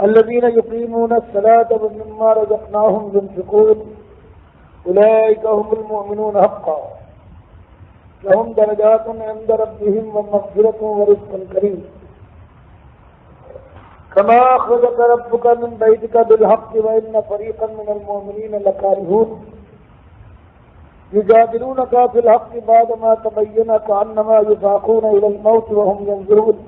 الذين يقيمون الصلاة ومما رزقناهم ينفقون أولئك هم المؤمنون حقا لهم درجات عند ربهم ومغفرة ورزق كريم كما أخرجك ربك من بيتك بالحق وإن فريقا من المؤمنين لكارهون يجادلونك في الحق بعدما تبين كأنما يساقون إلى الموت وهم ينظرون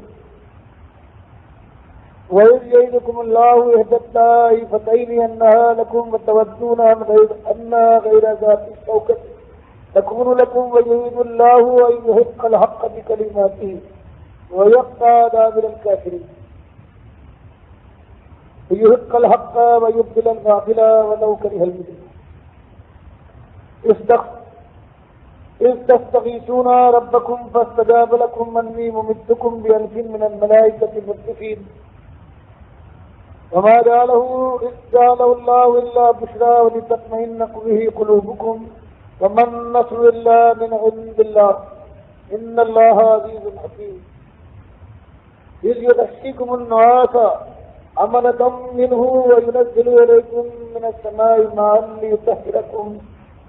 وإذ يعدكم الله إحدى الطائفتين أنها لكم وتودون أنها غير ذات الشوكة تكون لكم ويريد الله أن يحق الحق بكلماته ويقطع دابر الكافرين ويحق الحق ويبطل الباطل ولو كره المجرمون إذ تستغيثون ربكم فاستجاب لكم أني ممدكم بألف من الملائكة مردفين وما جعله الله إلا بشرى ولتطمئن به قلوبكم وما النصر إلا من عند الله إن الله عزيز حكيم إذ يغشيكم النعاس أمنة منه وينزل إليكم من السماء ماء ليطهركم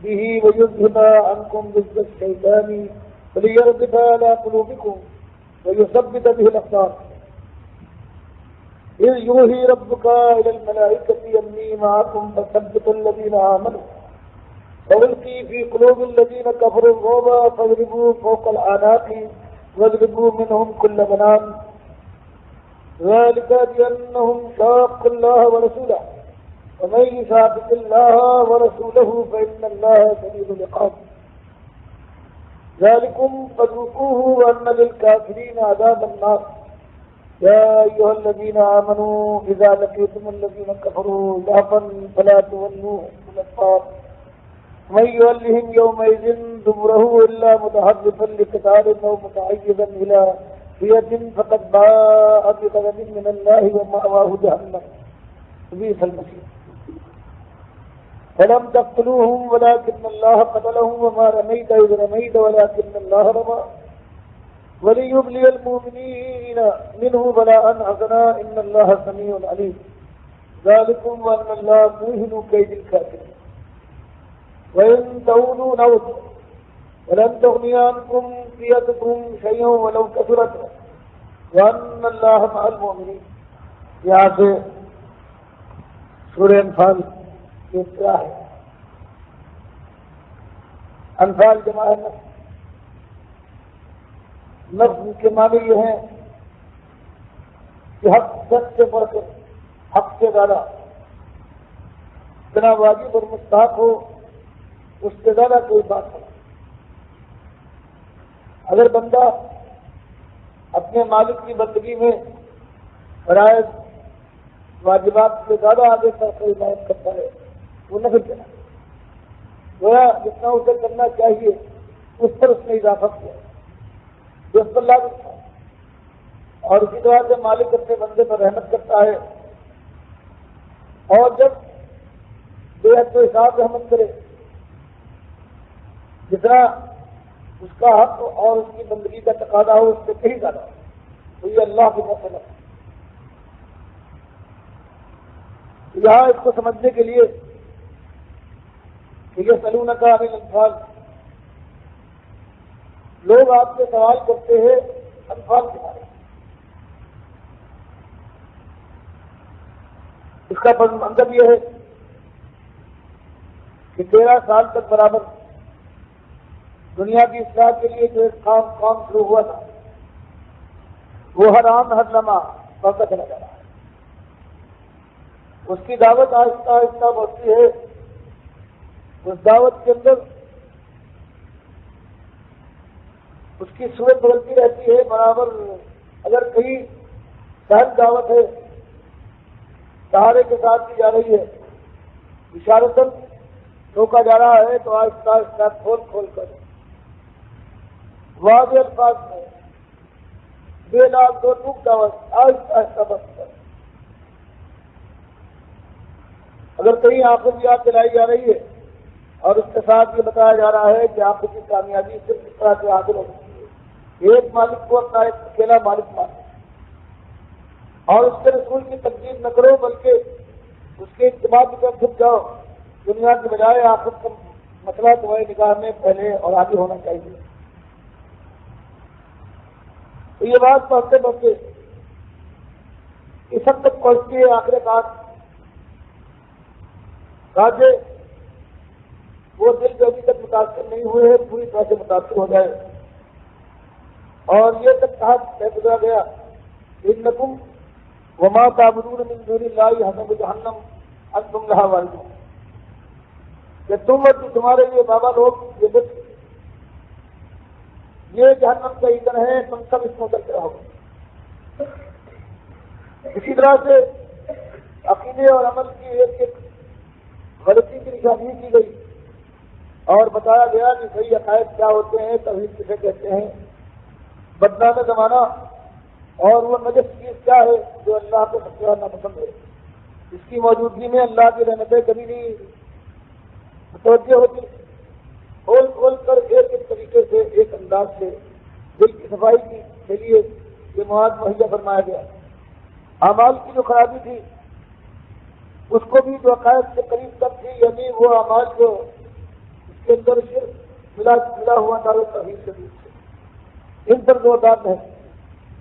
به ويذهب عنكم رجز الشيطان وليربط على قلوبكم ويثبت به الأقدام إذ يوحي ربك إلى الملائكة أني معكم فثبتوا الذين آمنوا وألقي في قلوب الذين كفروا الرعب فاضربوا فوق الأعناق واضربوا منهم كل بنان ذلك بأنهم شاقوا الله ورسوله ومن يشاقق الله ورسوله فإن الله شديد العقاب ذلكم فذوقوه وأن للكافرين عذاب النار يا أيها الذين آمنوا إذا لقيتم الذين كفروا زحفا فلا تولوهم الأدبار ومن يولهم يومئذ دبره إلا متحرفا لقتال أو متحيزا إلى فئة فقد باء بغضب من الله ومأواه جهنم وبئس المصير فلم تقتلوهم ولكن الله قتلهم وما رميت إذ رميت ولكن الله رمى وليبلي المؤمنين منه بلاء حسنا إن الله سميع عليم ذلكم وأن الله موهن كيد الكافرين وإن تعودوا نعود ولن تغني عنكم فئتكم شيئا ولو كثرت وأن الله مع المؤمنين یہاں سے سورہ انفال کی ابتدا ہے. انفال جمع ہے نفس کے معنی یہ ہیں کہ حق سچ سے بڑھ کر حق سے زیادہ اتنا واجب اور مستحق ہو اس سے زیادہ کوئی بات نہیں. اگر بندہ اپنے مالک کی بندگی میں فرائض واجبات سے زیادہ آگے تک کوئی محنت کرتا ہے وہ نفل کرنا گویا جتنا اسے کرنا چاہیے اس پر اس نے اضافہ کیا جو اس پر لاگو تھا. اور اسی طرح سے مالک اپنے بندے پر رحمت کرتا ہے اور جب بے حد و حساب رحمت کرے جتنا اس کا حق اور اس کی بندگی کا تقاضا ہو اس سے کہیں زیادہ تو یہ اللہ کی مسئلہ ہے. یہاں اس کو سمجھنے کے لیے کہ یہ سلونک عن الانفال لوگ آپ سے سوال کرتے ہیں انفال کے بارے میں. اس کا مطلب یہ ہے کہ 13 سال تک برابر دنیا کی اصلاح کے لیے جو ایک کام شروع ہوا تھا وہ ہر آن ہر لمحہ بڑھتا چلا جا رہا ہے. اس کی دعوت آہستہ آہستہ بڑھتی ہے. اس دعوت کے اندر اس کی صورت بدلتی رہتی ہے برابر. اگر کہیں سہل دعوت ہے سہارے کے ساتھ کی جا رہی ہے اشارتاً روکا جا رہا ہے تو آہستہ آہستہ کھول کر واضح الفاظ میں بے لاگ دو ٹوک دعوت آہستہ آہستہ بس کر. اگر کہیں آنکھوں کی یاد دلائی جا رہی ہے اور اس کے ساتھ یہ بتایا جا رہا ہے کہ آنکھوں کی کامیابی صرف اس طرح سے حاصل ہو سکتی ہے ایک مالک کو اپنا ایک اکیلا مالک مانو اور اس کے رسول کی تقدیر نہ کرو نماز کی طرف جھک جاؤ، دنیا کے بجائے آخرت کا مسئلہ تمہاری نگاہ میں پہلے اور آگے ہونا چاہیے۔ تو یہ بات پڑھتے پڑھتے اس حد تک پہنچتی ہے آخر کار تاکہ وہ دل جو ابھی تک متاثر نہیں ہوئے ہیں پوری طرح سے متاثر ہو جائے، اور یہ تک کہا گزرا گیا انکم وما تعبدون من دون اللہ حسب جہنم انتم لہا واردون، کہ تم اور تمہارے یہ بابا لوگ یہ بت یہ جہنم کا ایندھن ہے، تم سب اس میں اترتے رہو۔ اسی طرح سے عقیدے اور عمل کی ایک ایک غلطی کی نشاندہی کی گئی اور بتایا گیا کہ صحیح عقائد کیا ہوتے ہیں، توحید کسے کہتے ہیں، بدنام زمانہ اور وہ نجس چیز کیا ہے جو اللہ کو سب سے ناپسند ہے، اس کی موجودگی میں اللہ کی رحمتیں کبھی نہیں متوجہ ہوتی۔ کھول کھول کر ایک ایک طریقے سے ایک انداز سے دل کی صفائی کی کے لیے یہ مواد مہیا فرمایا گیا۔ اعمال کی جو خرابی تھی اس کو بھی جو عقائد سے قریب تک تھی، یعنی وہ اعمال جو اس کے اندر شرک ملا ہوا دار توحید سے ان پر زوردار ہے،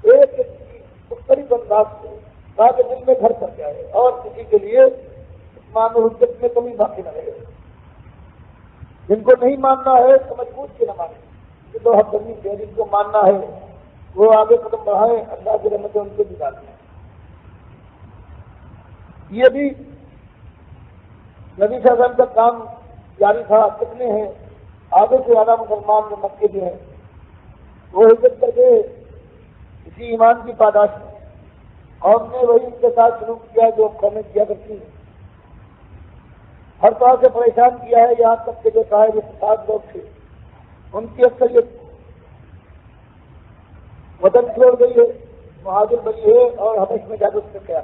ایک ایک مختلف انداز سے تاکہ دل میں گھر کر جائے اور کسی کے لیے ایمان و حجت میں کمی باقی نہ رہے۔ جن کو نہیں ماننا ہے تو مجبور کے نہ مانے، جن کو حق کرنی ہے، جن کو ماننا ہے وہ آگے قدم بڑھائیں، اللہ کی رحمتیں ان کو بھی ڈالیں۔ یہ بھی نبی صلی اللہ علیہ وسلم کا کام جاری تھا۔ کتنے ہیں آگے سے زیادہ مسلمان جو مکے کے ہیں وہ ہجرت کر کے اسی ایمان کی پاداش میں اور نے وہی ان کے ساتھ سلوک کیا جو قومیں کیا کرتی ہیں، ہر طرح سے پریشان کیا ہے، یہاں تک کہ جو صاحب استطاعت لوگ تھے ان کی اکثریت وطن چھوڑ گئی ہے، مہاجر بنی ہے اور حبش میں جا کر اس سے کیا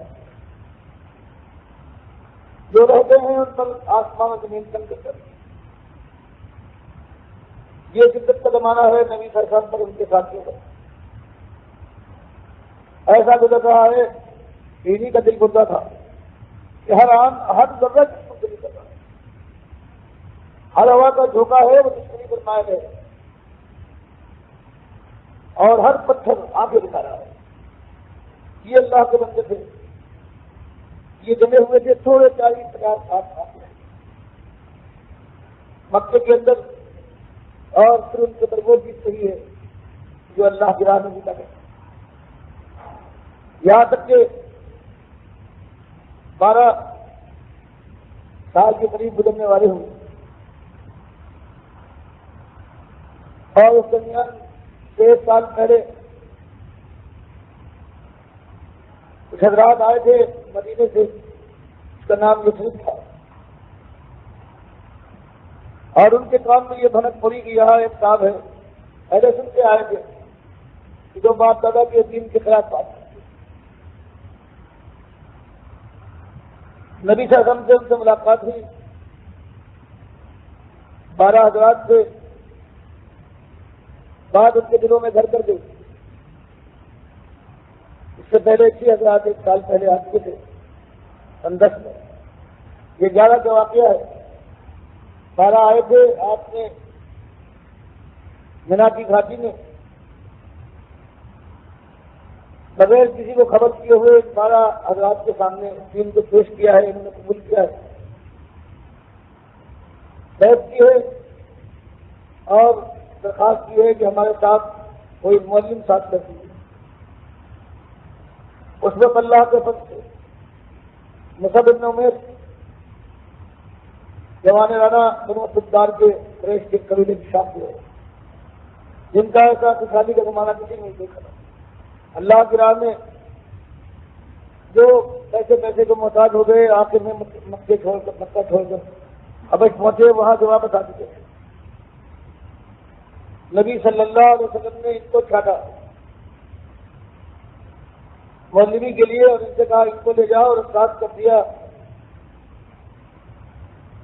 جو رہتے ہیں ان پر آسمان و زمین تنگ کر رہی ہے۔ یہ شدت کا زمانہ ہے نبی صلی اللہ علیہ وسلم پر ان کے ساتھیوں کا، ایسا گزر رہا ہے انہیں کا دل گردہ تھا کہ ہر آن ہر ذرہ دشمنی کر رہا ہے، ہر ہوا کا جھونکا ہے وہ دشمنی پر مائل ہے اور ہر پتھر آگے دکھا رہا ہے۔ یہ اللہ کے بندے تھے، یہ جمے ہوئے تھے تھوڑے 40-50 سال مکے کے اندر، اور پھر ان کے اندر وہ چیز صحیح ہے جو اللہ کی راہ میں بھی لگے، یہاں تک کہ 12 سال کے قریب گزرنے والے ہوں، اور اس درمیان 6 سال پہلے کچھ حضرات آئے تھے مدینے سے، اس کا نام یثرب تھا، اور ان کے کام میں یہ بھنک پڑی کہ یہاں ایک صاحب ہے اہل سنت سے آئے تھے کہ جو باپ دادا کے دین کے خلاف بات کرتے۔ نبی صلی اللہ علیہ وسلم سے ان سے ملاقات ہوئی، 12 حضرات سے بات ان کے دلوں میں گھر کر گئی۔ اس سے پہلے 6 حضرات 1 سال پہلے آ چکے تھے 10 میں، یہ 11 کا واقعہ ہے۔ 12 آئے تھے، آپ نے منا کی گھاٹی میں بغیر کسی کو خبر کیے ہوئے 12 حضرات کے سامنے دین کو پیش کیا ہے، انہوں نے قبول کیا ہے، بیعت کی ہے اور درخواست کی ہے کہ ہمارے ساتھ کوئی معلم ساتھ کر دیجیے۔ اس وقت اللہ کے فضل سے مصعب بن عمیر جوان رانا بنو اسددار کے قریش کے قبیلے کی شاخ ہوئے، جن کا ایسا خوشحالی کا زمانہ کسی نے نہیں دیکھا تھا۔ اللہ کی راہ میں جو پیسے کو محتاج ہو گئے، آخر میں مکہ چھوڑ کر حبش پہنچے، وہاں جو واپس آ چکے تھے۔ نبی صلی اللہ علیہ وسلم نے ان کو چھاٹا مولوی کے لیے اور ان سے کہا ان کو لے جاؤ، اور استاد کر دیا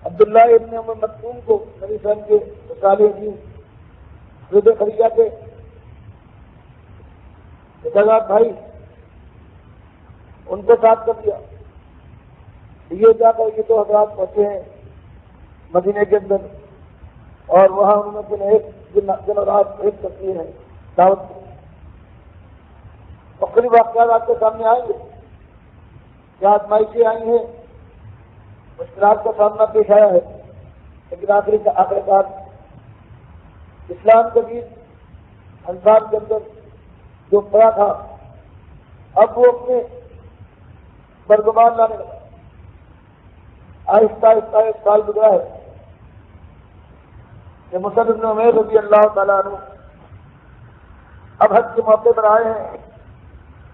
عبداللہ ابن عمر مکتوم کو، نبی صلی اللہ علیہ وسلم کے صالح جی رد خریجہ کے بھائی، ان کو ساتھ کر دیا۔ یہ جا کر یہ تو حضرات پہنچے ہیں مدینے کے اندر، اور وہاں انہوں نے ایک دن اور رات ایک تصویر ہے دعوت کی۔ مختلف واقعات آپ کے سامنے آئیں گے، کیا آزمائشیں آئی ہیں، مشکلات کا سامنا پیش آیا ہے، لیکن آخرکار اسلام کے بیچ انسان کے اندر جو پڑا تھا اب وہ اپنے برگمان لانے لگا۔ آہستہ آہستہ ایک سال گزرا ہے کہ مصعب بن عمیر رضی اللہ تعالیٰ عنہ اب حج کے موقع پر آئے ہیں،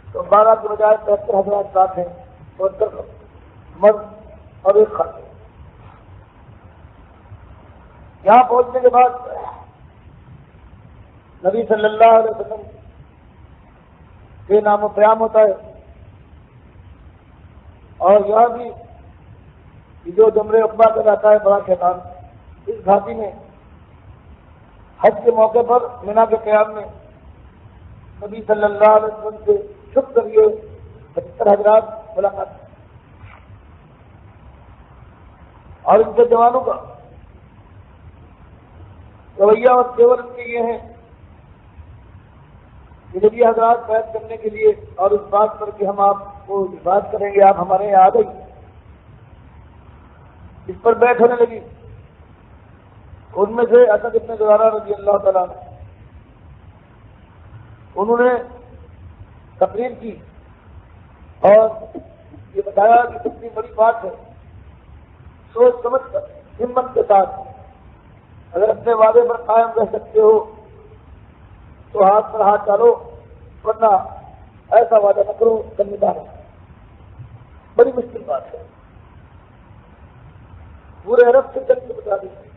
تو 12 کے بجائے 73,000 ساتھ ہیں، 72 مرد اور ایک خاتون۔ یہاں پہنچنے کے بعد نبی صلی اللہ علیہ وسلم کے نام و قیام ہوتا ہے، اور یہاں بھی جو جمرے عقبہ کا جاتا ہے بڑا شیطان، اس گھاٹی میں حج کے موقع پر مینا کے قیام میں نبی صلی اللہ علیہ وسلم سے چھپ کر یہ 75 حضرات ملاقات، اور ان کے جوانوں کا رویہ اور تیور ان کے یہ ہیں کہ جب یہ حضرات بیعت کرنے کے لیے اور اس بات پر کہ ہم آپ کو بات کریں گے، آپ ہمارے یہاں آ گئی، اس پر بیعت ہونے لگی۔ ان میں سے اسد ابن زرارہ رضی اللہ تعالیٰ عنہ، انہوں نے تقریر کی اور یہ بتایا کہ کتنی بڑی بات ہے، سوچ سمجھ کر ہمت کے ساتھ اگر اپنے وعدے پر قائم رہ سکتے ہو تو ہاتھ پر ہاتھ ڈالو، ورنہ ایسا وعدہ نہ کرو کرنے کا ہے۔ بڑی مشکل بات ہے، پورے عرب سے چل کے بتا دیجیے۔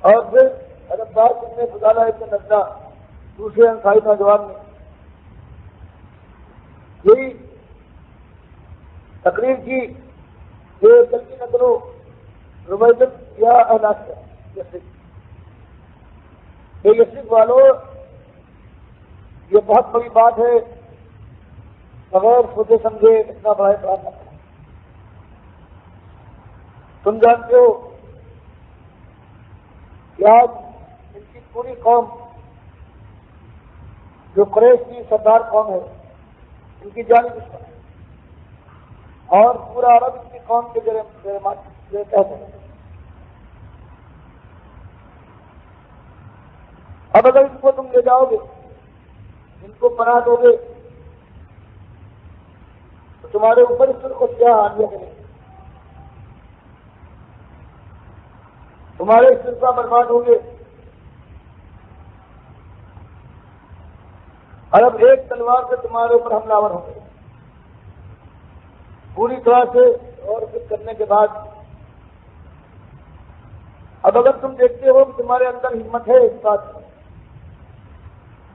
اور پھر ادب بات نے فضالہ ابن نضرہ دوسرے انصاری نوجوان نے یہی تقریر کی کہ غلطی نہ کرو رویت یا احلاق یسرف والو، یہ بہت بڑی بات ہے، بغیر سوچے سمجھے اتنا بڑا اقرار نہ کرو۔ تم جانتے ہو کہ آج ان کی پوری قوم جو قریش کی سردار قوم ہے، ان کی جانی دشمن ہے، اور پورا عرب ان کی قوم کے تحت ہے۔ اب اگر ان کو تم لے جاؤ گے، ان کو پناہ دو گے، تو تمہارے اوپر اس کو کیا حالیہ کریں گے، تمہارے سلسلہ برباد ہوں گے۔ عرب ایک تلوار سے تمہارے اوپر حملہ آور ہوں گے پوری طرح سے، اور پھر کرنے کے بعد اب اگر تم دیکھتے ہو کہ تمہارے اندر ہمت ہے اس بات میں،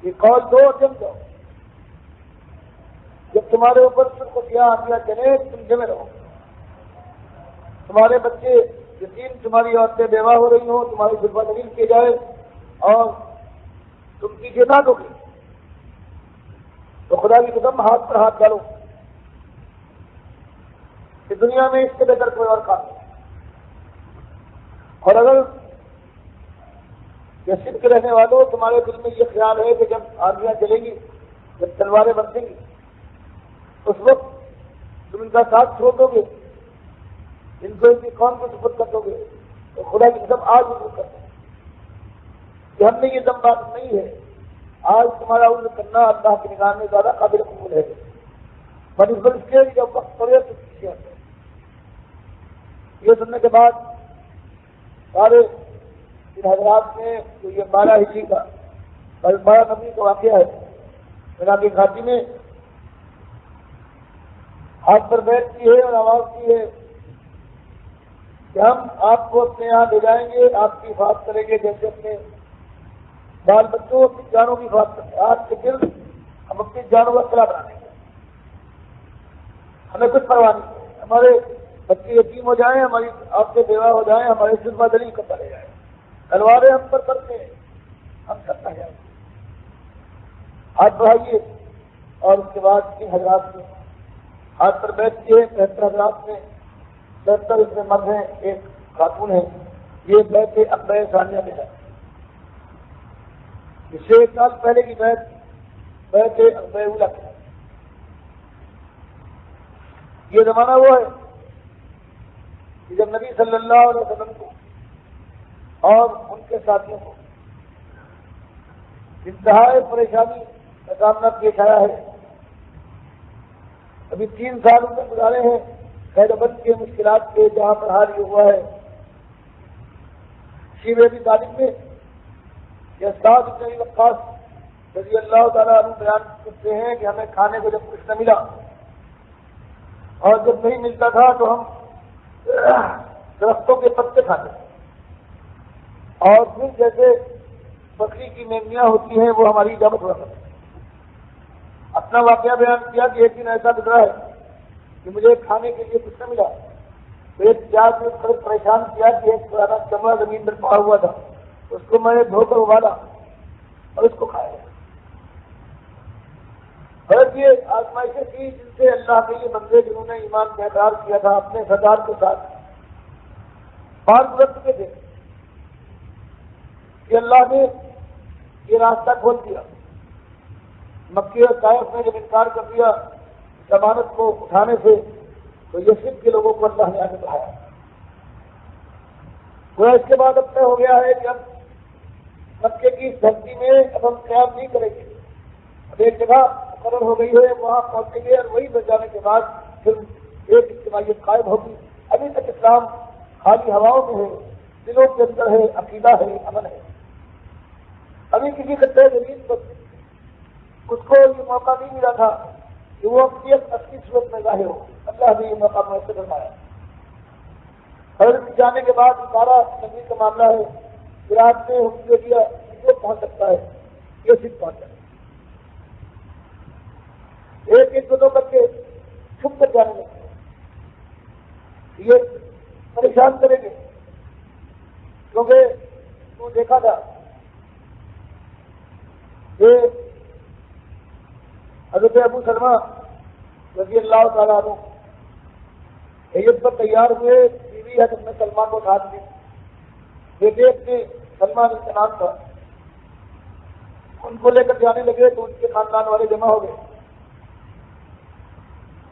یہ قول دو جم جاؤ، جب تمہارے اوپر صرف کیا حملہ چلے تم جمے رہو، تمہارے بچے یتیم، تمہاری عورتیں بیوہ ہو رہی ہوں، تمہاری ظلم دلیل کی جائے اور تم پیچھے نہ دو گے، تو خدا کی قسم ہاتھ پر ہاتھ ڈالو کہ دنیا میں اس سے بہتر کوئی اور کام نہیں۔ اور اگر یہ صدق رہنے والوں تمہارے دل میں یہ خیال ہے کہ جب آندیاں چلیں گی، جب تلواریں برسیں گی، اس وقت تم ان کا ساتھ چھوڑ دو گے، ان کو ان کی قوم کو سپرد کر دو گے، تو خدا کی قسم آج ضرور کر دیں کہ ہم نے یہ دم بات نہیں ہے، آج تمہارا عذر کرنا اللہ کی نگاہ میں زیادہ قابل قبول ہے، بنسبت اس کے جب وقت پڑے تو پیچھے ہٹے۔ یہ سننے کے بعد سارے ان حضرات نے جو یہ 12 ہجری کا 12 نبی کا واقعہ ہے، مینا کی گھاٹی میں ہاتھ پر بیٹھ کی ہے اور آواز کی ہے کہ ہم آپ کو اپنے یہاں لے جائیں گے، آپ کی حفاظت کریں گے جیسے اپنے بال بچوں کی جانوں کی حفاظت کریں گے، آج کے دن ہم اپنی جانوں کا قلعہ بنا دیں گے، ہمیں کچھ پرواہ نہیں ہے، ہمارے بچے یتیم ہو جائیں، ہماری عورتیں بیوہ ہو جائیں، ہمارے ذمہ دلیل کرتا رہ جائے، تلواریں ہم پر کرتے ہیں، ہم کرتا جائیں، ہاتھ بڑھائیے۔ اور اس کے بعد ان حضرات نے آج پر بیت کی ہے 73 حضرات میں 73 اس میں مرد ہیں، ایک خاتون ہے. یہ بیت عقبہ ثانیہ میں ہے. اس سے 1 سال پہلے کی بیت عقبہ اولیٰ کی. یہ زمانہ وہ ہے کہ جب نبی صلی اللہ علیہ وسلم کو اور ان کے ساتھیوں کو انتہائی پریشانی کا سامنا پیش آیا ہے. ابھی 3 سال ان نے گزارے ہیں قید و بند کے مشکلات کے، جہاں پر حال یہ ہوا ہے شیب ابی طالب میں کہ سعد بن ابی وقاص رضی اللہ تعالیٰ عنہ بیان کرتے ہیں کہ ہمیں کھانے کو جب کچھ نہ ملا اور جب نہیں ملتا تھا تو ہم درختوں کے پتے کھاتے اور پھر جیسے بکری کی میمیاں ہوتی ہیں وہ ہماری اجابت ہوا کرتی. اپنا واقعہ بیان کیا کہ ایک دن ایسا گزرا ہے کہ مجھے کھانے کے لیے کچھ نہ ملا. پیٹ پیاس میں پریشان کیا کہ ایک پرانا چمڑا زمین پر پڑا ہوا تھا، اس کو میں نے دھو کر ابالا اور اس کو کھایا. اور یہ آزمائشیں تھی جن سے اللہ کے یہ بندے جنہوں نے ایمان کا اقرار کیا تھا اپنے سردار کے ساتھ پار گزر چکے تھے کہ اللہ نے یہ راستہ کھول دیا. مکی اور طائف نے جب انکار کر دیا ضمانت کو اٹھانے سے تو یثرب کے لوگوں کو اللہ نے آگے بڑھایا. وہ اس کے بعد اب طے ہو گیا ہے کہ اب مکے کی دھرتی میں اب ہم قیام نہیں کریں گے. اب ایک جگہ مقرر ہو گئی ہے، وہاں پہنچیں گے اور وہی بچ جانے کے بعد پھر ایک اجتماعیت قائم ہوگی. ابھی تک اسلام خالی ہواؤں میں ہے، دلوں کے اندر ہے، عقیدہ ہے، امن ہے. ابھی کسی خطے زمین پر اس کو یہ موقع نہیں ملا تھا کہ وہ اپنی اصلی صورت میں ظاہر ہو. اللہ نے یہ موقع میسر فرمایا. حضرت جانے کے بعد سارا نبی کا معاملہ ہے. رات میں حکم دے دیا جو پہنچ سکتا ہے یہ صرف پہنچ جائے. ایک ایک دو کر کے چھپ کر جانے لگے. یہ پریشان کریں گے کیونکہ تو دیکھا تھا کہ حضرت ابو سلمہ رضی اللہ تعالیٰ عنہ ہجرت پر تیار ہوئے. بیوی حضرت نے سلمان کو ساتھ دی. بیٹے اپنے سلمان ان کا نام تھا، ان کو لے کر جانے لگے تو ان کے خاندان والے جمع ہو گئے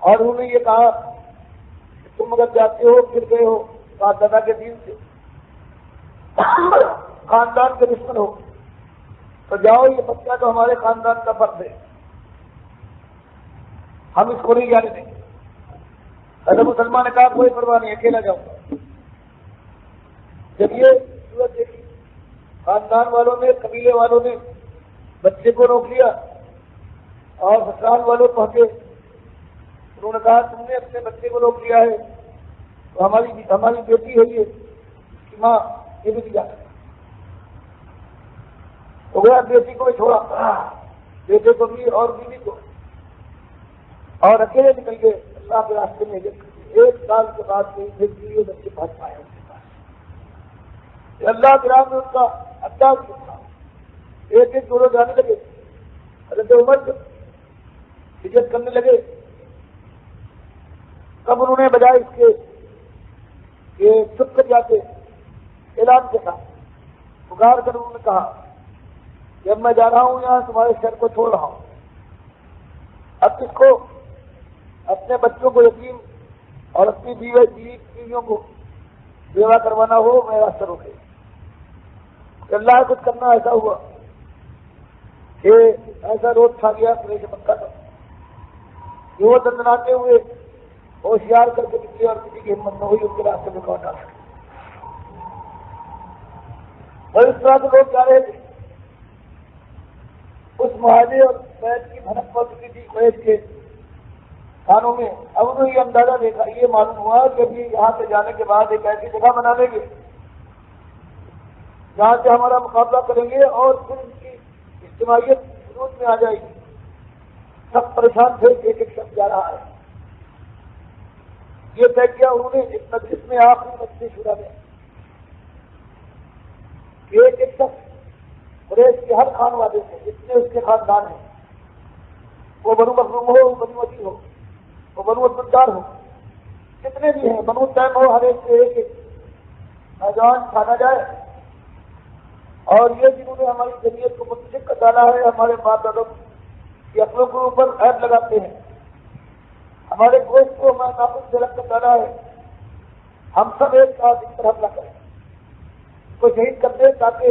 اور انہوں نے یہ کہا کہ تم اگر جاتے ہو پھر گئے ہو باپ دادا کے دین سے، خاندان کے دشمن ہو تو جاؤ، یہ بچہ تو ہمارے خاندان کا فرد ہے، ہم اس کو نہیں جانے دیں گے. حضرت مسلمان نے کہا کوئی پرواہ نہیں، اکیلا جاؤں گا. جب یہ صورت دیکھی خاندان والوں نے، قبیلے والوں نے بچے کو روک لیا اور سسرال والوں پہنچے. انہوں نے کہا تم نے اپنے بچے کو روک لیا ہے تو ہماری بیٹی ہے یہ، اس کی ماں یہ بھی جا سکتی. تو وہ بیٹی کو بھی چھوڑا، بیٹے کو بھی اور بیوی کو، اور اکیلے نکل گئے اللہ کے راستے میں. 1 سال کے بعد پھر یہ بچے پہنچ پائے ان کے پاس. اللہ کے راہ میں ان کا انداز تھا. ایک ایک دونوں جانے لگے. حضرت عمر جب ہجرت کرنے لگے تب انہوں نے بجائے اس کے کہ چھپ کر جاتے اعلان کے ساتھ پکار کر انہوں نے کہا کہ اب میں جا رہا ہوں یہاں تمہارے شہر کو چھوڑ رہا ہوں. اب کس کو اپنے بچوں کو یتیم اور اپنی بیویوں کو بیوہ کروانا ہو میں راستہ روکے. اللہ کچھ کرنا ایسا ہوا کہ ایسا روز کھا گیا قریش مکہ کا کہ وہ دندناتے ہوئے ہوشیار کر کے نکلے اور کسی کی ہمت نہ ہوئی ان کے راستے میں کون ڈال سکے. اور اس طرح سے لوگ جا رہے تھے. اس معاہدے اور بیت کی بھنک پڑ چکی تھی قریش کے کھانوں میں. اب انہوں نے یہ اندازہ دیکھا، یہ معلوم ہوا کہ ابھی یہاں سے جانے کے بعد ایک ایسی جگہ بنا لیں گے جہاں سے ہمارا مقابلہ کریں گے اور پھر ان کی اجتماعیت وجود میں آ جائے گی. سب پریشان تھے کہ ایک ایک شخص جا رہا ہے. یہ طے کیا انہوں نے ایک مجلس میں آخری مجلس شورا میں کہ ایک ایک شخص قریش کے ہر خان والے سے جتنے اس کے خاندان ہیں، وہ بنو مخزوم ہو بنو وسیع ہو، تو بنو عبدالدار ہو، کتنے بھی ہیں، بنو تیم ہو، ہر ایک سے ایک ایک نوجوان کھانا جائے. اور یہ جنہوں نے ہماری جمعیت کو منتخب کر ڈالا ہے، ہمارے باپ دادوں کی عقلوں کے اوپر عیب لگاتے ہیں، ہمارے گوشت کو ہمارے ناخن سے رکھ کر ڈالا ہے. ہم سب ایک ساتھ اس پر حملہ کریں، اس کو شہید کر دیں تاکہ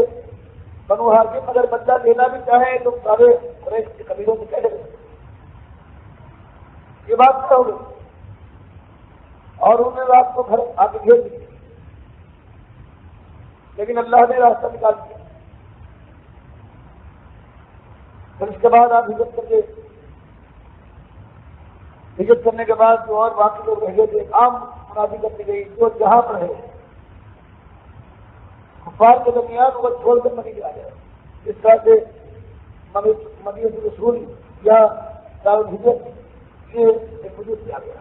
بنو ہاشم اگر بدلہ لینا بھی چاہیں تو سارے قریش کے قبیلوں سے کہہ دیں. یہ بات کیا ہوگی؟ اور انہوں نے رات کو گھر آ کے گھیر دی، لیکن اللہ نے راستہ نکال دیا. پھر اس کے بعد آپ ہجرت کر کے، ہجرت کرنے کے بعد جو اور باقی لوگ رہ گئے تھے، عام منادی کرنی گئی جو جہاں پر ہے کفار کے درمیان وہ چھوڑ کر مدینے آ جائے. اس طرح سے مدینہ رسول یا دار الہجرت یہ ایک وجود میں آ گیا.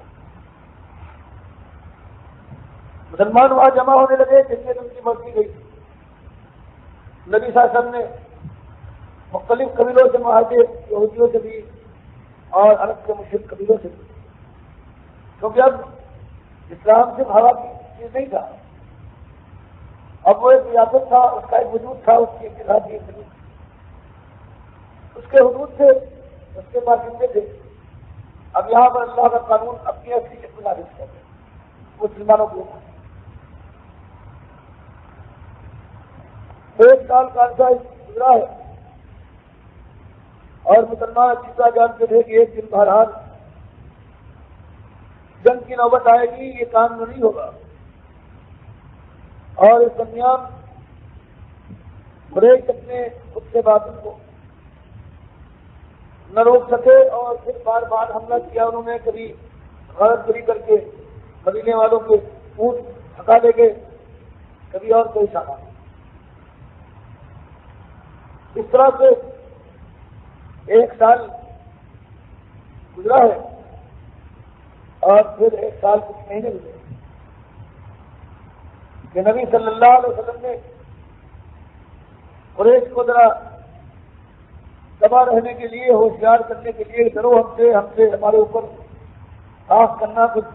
مسلمان وہاں جمع ہونے لگے جس میں ان کی مرضی گئی. نبی صلی اللہ علیہ وسلم نے مختلف قبیلوں سے معاہدے، یہودیوں سے بھی اور عرب کے مشرک قبیلوں سے بھی، کیونکہ اب اسلام صرف ہوا کی چیز نہیں تھا، اب وہ ایک ریاست تھا، اس کا ایک وجود تھا، اس کی اقتصادی وجود، اس کے حدود تھے، اس کے باشندے تھے. اب یہاں پر اللہ کا قانون اپنی اصلی شکل نافذ کر رہے مسلمانوں کے اوپر. 1 سال کا عرصہ گزرا ہے اور مسلمان اچھی طرح جانتے تھے کہ ایک دن بہرحال جنگ کی نوبت آئے گی، یہ کام نہیں ہوگا. اور اس درمیان قریش اپنے خود سے باطن کو نہ روک سکے اور پھر بار بار حملہ کیا. انہوں نے کبھی غلط گری کر کے قبیلے والوں کے اونٹ تھکا لے گئے، کبھی اور کوئی سامان. اس طرح سے 1 سال گزرا ہے اور پھر 1 سال کچھ مہینے گزرے کہ نبی صلی اللہ علیہ وسلم نے قریش کو ذرا دبا رہنے کے لیے، ہوشیار کرنے کے لیے، ڈرو ہم سے ہمارے اوپر خاص کرنا کچھ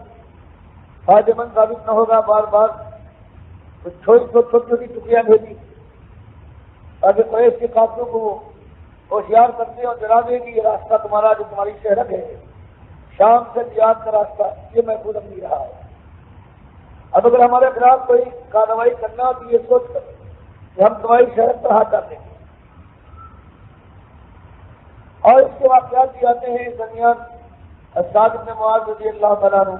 فائدے مند ثابت نہ ہوگا. بار بار کچھ چھوٹی چھوٹی ٹکڑیاں بھیجی تاکہ قریش کے قافلوں کو وہ ہوشیار کرتے اور ڈرا دے گی یہ راستہ تمہارا جو تمہاری شہرت ہے شام سے جہاد کا راستہ یہ محفوظ نہیں رہا ہے. اب اگر ہمارے خلاف کوئی کارروائی کرنا تو یہ سوچ کر کہ ہم تمہاری شہرت پر ہاتھ ڈال دیں گے. اور اس کے واقعات بھی آتے ہیں اس درمیان. سعد بن معاذ رضی اللہ تعالیٰ عنہ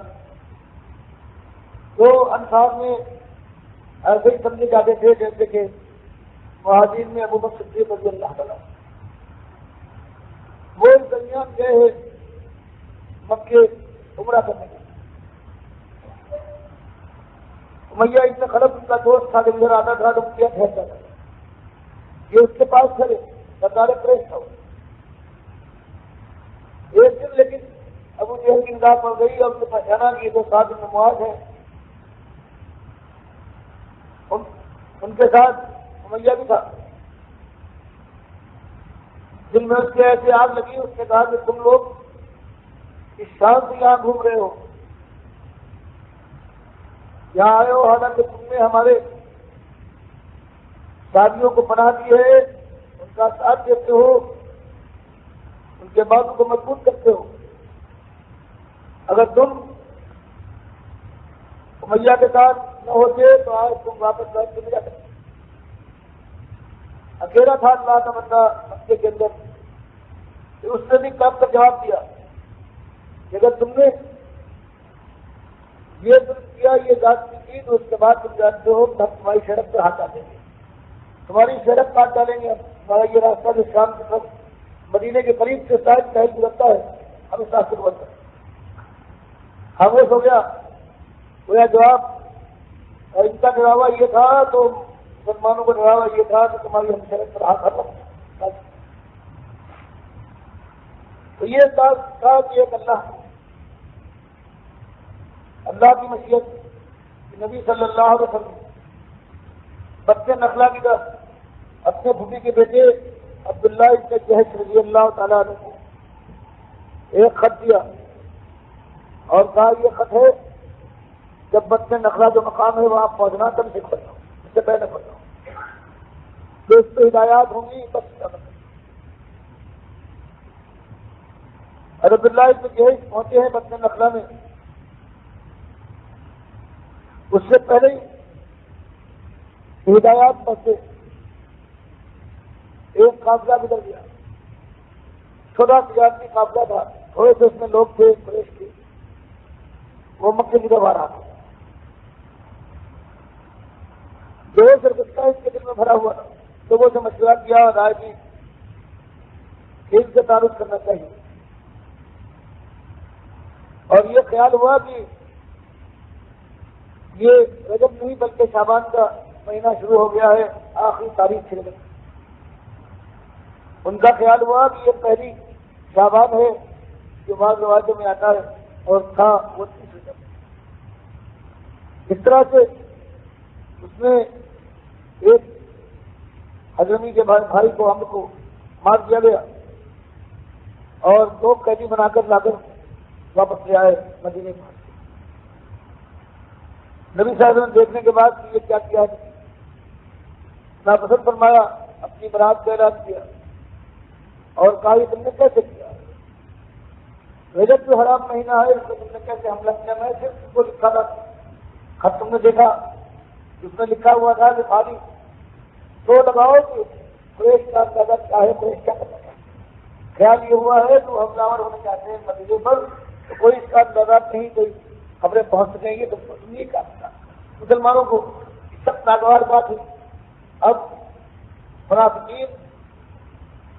جو انصار میں ایسے ہی سمجھے جاتے تھے جیسے کہ مہاجرین میں ابو بکر صدیق رضی اللہ تعالیٰ، وہ اس درمیان گئے ہیں مکے عمرہ کرنے کے. امیہ اتنا خراب ان کا دوست تھا کہ ادھر آتا تھا تو کیا ٹھہرتا تھا، یہ اس کے پاس کھڑے سردار قریش تھا. ایک دن لیکن ابو جہل کی نگاہ پڑ گئی اور اسے پہچانا کہ یہ تو سعد بن معاذ ہے. ان کے ساتھ امیہ بھی تھا. دل میں اس کے ایسے آگ لگی، اس نے کہا کہ تم لوگ اس شان سے یہاں گھوم رہے ہو، یہاں آئے ہو حالانکہ تم نے ہمارے شادیوں کو پناہ دی ہے، ان کا ساتھ دیتے ہو، ان کے باتوں کو مضبوط کرتے ہو. اگر تم امیہ کے ساتھ نہ ہوتے تو آج تم واپس لوٹ کے نہیں جاتے. اکیلا تھا اللہ کا بندہ مکے کے اندر. اس نے بھی کام کا جواب دیا کہ اگر تم نے یہ ظلم کیا، یہ ذات کی تو اس کے بعد تم جانتے ہو کہ ہم تمہاری شہرت پر ہاتھ ڈالیں گے، تمہاری شہرت پر ہاتھ ڈالیں گے. ہمارا یہ راستہ جو شام کی طرف مدینے کے قریب سے شاید شہر گزرتا ہے، ہم اس راستے کو بند کریں. خاموش ہو گیا. وہ جواب اور ان کا ڈراوا یہ تھا تو مسلمانوں کا ڈراوا یہ تھا کہ تمہاری ہم شہرت پر ہاتھ ڈالیں. تو یہ تھا کہ ایک اللہ کی مشیت کہ نبی صلی اللہ علیہ وسلم بچے نخلا کی طرف اپنے بھوٹی کے بیٹے عبداللہ ابن جہش رضی اللہ تعالیٰ عنہ کو ایک خط دیا اور کہا یہ خط ہے جب بدن نخلا جو مقام ہے وہاں پہنچنا تب سے کھول جاؤ، اس سے پہلے کھول جاؤ، تو اس پہ ہدایات ہوں گی بس۔ حضرت اللہ ابن جہیز پہنچے ہیں بدن نخلا میں، اس سے پہلے ہی ہدایات پہنچے، ایک قافلہ گزر گیا، چھوٹا تجارتی قافلہ تھا، تھوڑے سے اس میں لوگ تھے قریش کے، وہ مکے کی طرف آ رہا تھا، جو سرگشتہ اس کے دل میں بھرا ہوا تھا، لوگوں سے مشورہ کیا اور رائے دی کہ ان سے تعارف کرنا چاہیے، اور یہ خیال ہوا کہ یہ رجب نہیں بلکہ شعبان کا مہینہ شروع ہو گیا ہے، آخری تاریخ چھڑ گئی۔ ان کا خیال ہوا کہ یہ پہلی شعبان ہے جو بعض روایتوں میں آتا ہے، اور تھا وہ 30 رجب۔ اس طرح سے اس نے ایک حضرمی کے بھائی کو ہم کو مار دیا گیا، اور 2 قیدی بنا کر لا کر واپس لے آئے مدینے میں۔ نبی صلی اللہ علیہ وسلم دیکھنے کے بعد یہ کیا کیا ہے ناپسند فرمایا، اپنی برات کا اعلان کیا اور کہا یہ تم نے کیسے کیا؟ رجب جو حرام مہینہ ہے اس میں تم نے کیسے حملہ کیا؟ میں صرف اس کو لکھا تھا، خط تم نے دیکھا اس میں لکھا ہوا تھا کہ خالی تو لگاؤ کہ قریش کا اندازہ کیا ہے، قریش کیا کرنا چاہتے ہیں۔ خیال یہ ہوا ہے تو حملہ آور ہونے چاہتے ہیں مدینے پر، تو کوئی اس کا اندازہ نہیں، کوئی خبریں پہنچ سکیں گی تو تم یہ کہا۔ مسلمانوں کو سخت ناگوار بات ہوئی۔ اب منافقین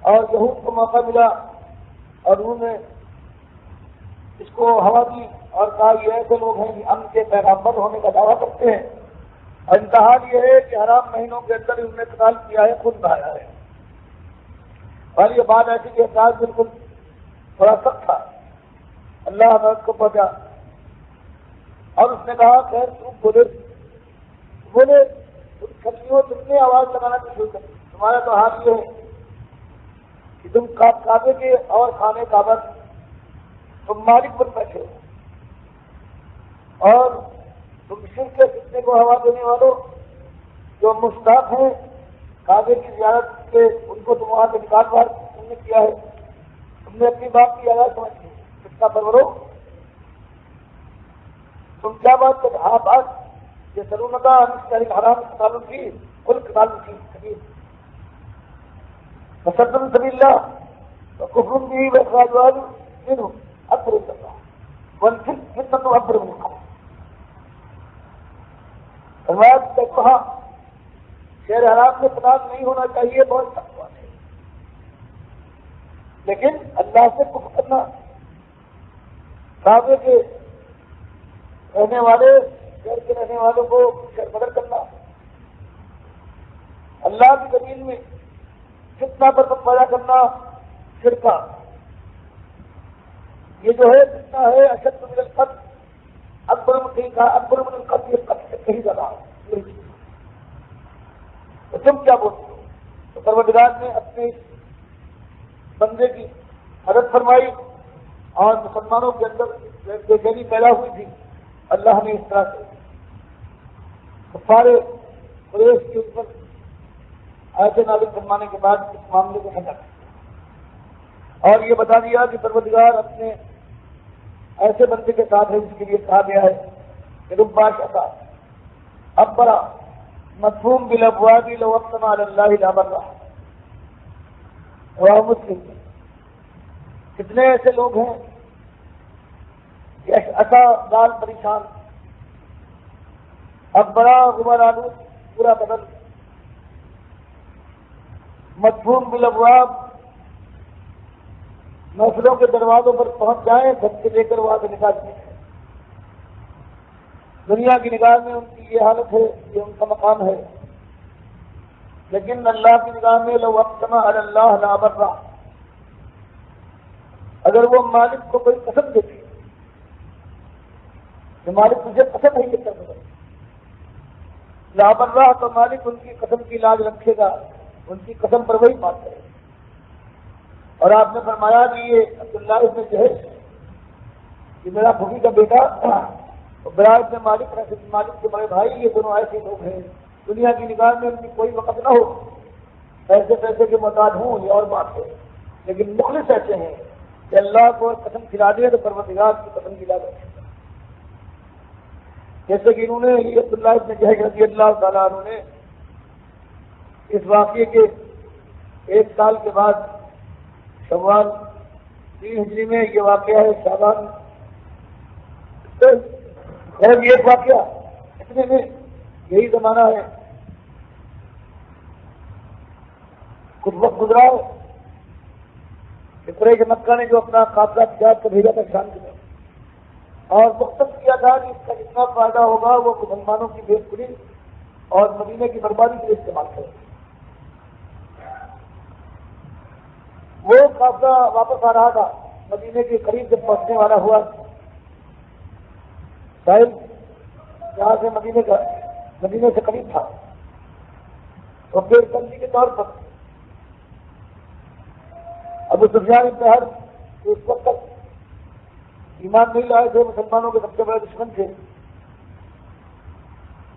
اور یہود کو موقع ملا اور انہوں نے اس کو ہوا دی اور کہا یہ ایسے لوگ ہیں کہ امن کے پیغامبر ہونے کا دعویٰ کرتے ہیں، اور امتحان یہ ہے کہ حرام مہینوں کے اندر انہوں نے قتال کیا ہے، خود بہایا ہے۔ اور یہ بات ایسی کہ احساس بالکل تھوڑا سخت تھا، اللہ مدد کو پہنچا، اور اس نے کہا خیر تم بولے تم چھٹیوں تم نے آواز لگانا تو شروع کر، تمہارا تو حال یہ ہے کہ تم کعبے کے اور خانے کعبہ تم مالک بن بیٹھے ہو، اور تم شرک کے فتنے کو ہوا دینے والوں جو مشتاق ہیں کعبے کی زیارت کے، ان کو تم وہاں سے نکال بار تم نے کیا ہے، تم نے اپنی باپ کی آواز سمجھ لی، کتنا پرورو تم کیا بات کر ہاں بات یہ سرونتا حرام تعلق کی کل تعلق کی قدیم وسلم سبھی اللہ کفرم بھی ویساج والو منو ابر اللہ والفل فتنۃ ابر من القبر۔ روایت نے کہا شہر حرام میں قتال نہیں ہونا چاہیے، بہت سخت بات ہے، لیکن اللہ سے کفر کرنا، کعبے کے رہنے والے شہر کے رہنے والوں کو شہر بدر کرنا، اللہ کی زمین میں فتنہ پر پیدا کرنا، شرکا یہ جو ہے فتنہ ہے اشد من القتل، اکبر من القتل، یہ قتل سے کہیں زیادہ ہے۔ تو تم کیا بولتے ہو؟ تو پروردگار نے اپنے بندے کی مدد فرمائی اور مسلمانوں کے اندر بے چینی پیدا ہوئی تھی، اللہ نے اس طرح سے سارے قریش کے اوپر آیت نازل فرمانے کے بعد اس معاملے کو ختم اور یہ بتا دیا کہ پروردگار اپنے ایسے بندے کے ساتھ ہے جس کے لیے کہا گیا ہے کہ ربا شفا ابرا مفہوم بالابواب لو اقسم علی اللہ لابرہ، رواه مسلم۔ کتنے ایسے لوگ ہیں کہ ایسا دال پریشان، اب بڑا غبار آلود پورا بدن، مفہوم بالابواب محفلوں کے دروازوں پر پہنچ جائیں، دھکے لے کر وہاں سے نکال دیں۔ دنیا کی نگاہ میں ان کی یہ حالت ہے، یہ ان کا مقام ہے، لیکن اللہ کی نگاہ میں لو اقسم علی اللہ لابرہ، اگر وہ مالک کو کوئی قسم دیتے کہ مالک تجھے قسم نہیں دیتا لابرہ، تو مالک ان کی قسم کی لاج رکھے گا، ان کی قسم پر وہی بات کرے گا۔ اور آپ نے فرمایا کہ یہ عبداللہ ابن جہش کہ میرا پھوپھی کا بیٹا برائے ابن مالک رشید مالک کے بڑے بھائی، یہ دونوں ایسے لوگ ہیں دنیا کی نگاہ میں ان کی کوئی وقت نہ ہو، پیسے کے محتاج ہوں یہ اور بات ہے، لیکن مخلص ایسے ہیں کہ اللہ کو قسم کھلا دے تو پروردگار کی قسم کھلا دے. جیسے کہ انہوں نے عبداللہ ابن جہش رضی اللہ تعالیٰ عنہ نے اس واقعے کے 1 سال کے بعد شوال 3 ہجری میں یہ واقعہ ہے شعبان اور یہ ایک واقعہ اتنے میں یہی زمانہ ہے، کچھ وقت گزرا ہے کہ قریش مکہ نے جو اپنا قافلہ تجارت کو بھیجا تھا شام کی طرف اور مختص کیا تھا کہ اس کا جتنا فائدہ ہوگا وہ مسلمانوں کی بہتری اور مدینے کی بربادی کے لیے استعمال کرے. وہ قافلہ واپس آ رہا تھا، مدینے کے قریب جب پہنچنے والا ہوا، ساحل جہاں سے مدینے سے قریب تھا، تو پھر تنظیم کے طور پر ابو سفیان بن حرب اس وقت تک ایمان نہیں لائے تھے، مسلمانوں کے سب سے بڑے دشمن تھے.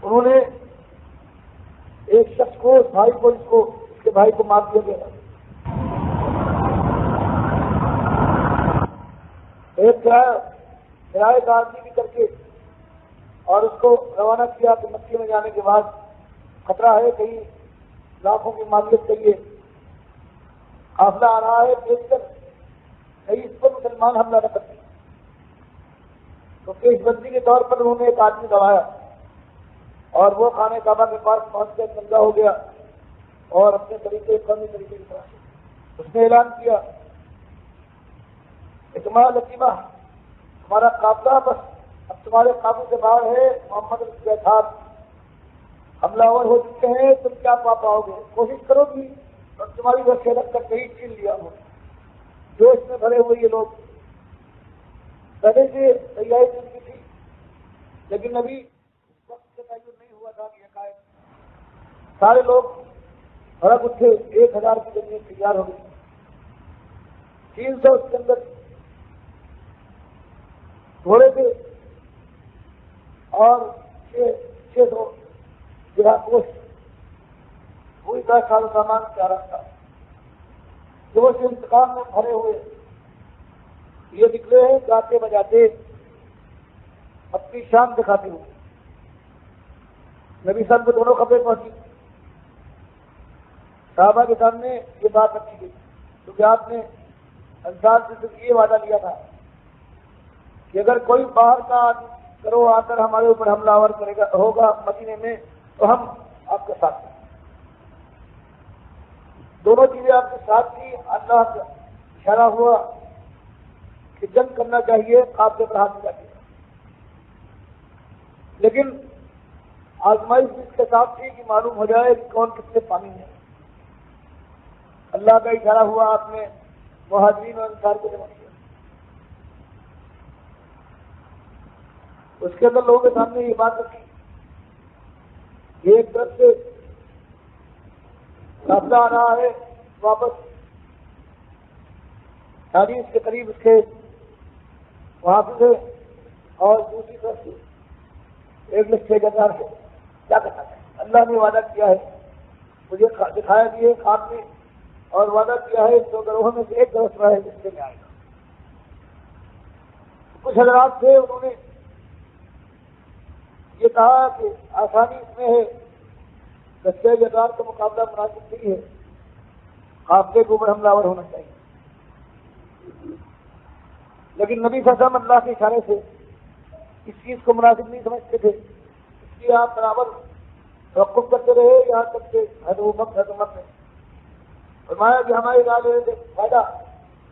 انہوں نے ایک شخص کو اس کے بھائی کو مار دیا گیا. ایک کرائے کا آدمی بھی کر کے اور اس کو روانہ کیا کہ مکے میں جانے کے بعد خطرہ ہے، کہیں لاکھوں کی مالیت چاہیے، قافلہ آ رہا ہے، دیکھ کر کہیں اس پر مسلمان حملہ نہ کرتے. تو پیش بندی کے طور پر انہوں نے ایک آدمی دبایا اور وہ خانہ کعبہ کے پاس پہنچ کر ننگا ہو گیا اور اپنے قومی طریقے کی طرح سے اس نے اعلان کیا کہ لطیمہ ہمارا قافلہ بس اب تمہارے قابو سے باہر ہے، محمد کے ساتھ حملہ آور ہو چکے ہیں، تم کیا پا پاؤ گے، کوشش کرو گی اور تمہاری بس سے رکھ کر کہیں چھین لیا ہو. جو اس میں بھرے ہوئے یہ لوگ پہلے سے تیاری ان کی تھی، لیکن ابھی اس وقت سے تعین نہیں ہوا تھا کہ یکایک سارے لوگ بھڑک اٹھے، 1000 کی زمین تیار ہو گئی، 300 اس کے اندر گھوڑے تھے اور 600 گراکوش پوری طرح سارا سامان تیار تھا. جو اس انتقام میں بھرے ہوئے یہ نکلے ہیں گاتے بجاتے اپنی شان دکھاتے ہوئے. نبی صاحب کو دونوں خبریں پہنچی، صحابہ کے سامنے یہ بات رکھی گئی کیونکہ آپ نے انصار سے صرف یہ وعدہ لیا تھا کہ اگر کوئی باہر کا کرو آ کر ہمارے اوپر حملہ آور کرے گا ہوگا مدینے میں تو ہم آپ کے ساتھ ہیں. دونوں چیزیں آپ کے ساتھ تھی. اللہ کا اشارہ ہوا کہ جنگ کرنا چاہیے، قافلے پر ہاتھ ملا دیا، لیکن آزمائش اس کے ساتھ تھی کہ معلوم ہو جائے کہ کون کتنے پانی میں. اللہ کا اشارہ ہوا، آپ نے مہاجرین اور انصار کو جمع کیا. اس کے اندر لوگوں کے سامنے یہ بات رکھی کہ ایک طرف سے قافلہ آ رہا ہے واپس اس کے قریب اس کے وہاں سے، اور دوسری طرف سے ایک لکھ 6000 ہے. کیا کرنا ہے؟ اللہ نے وعدہ کیا ہے، مجھے دکھایا بھی ہے خواب میں، اور وعدہ کیا ہے 2 گروہوں میں سے ایک گروہ ہے جس سے میں آئے گا. کچھ حضرات تھے انہوں نے یہ کہا کہ آسانی اس میں ہے، 10,000 کا مقابلہ مناسب نہیں ہے، قافلے کے اوپر حملہ آور ہونا چاہیے. لیکن نبی صلی اللہ علیہ وسلم اللہ کے اشارے سے اس چیز کو مناسب نہیں سمجھتے تھے، اس لیے آپ برابر توقف کرتے رہے یہاں تک کہ حکومت نے فرمایا کہ ہماری رائے لینے سے فائدہ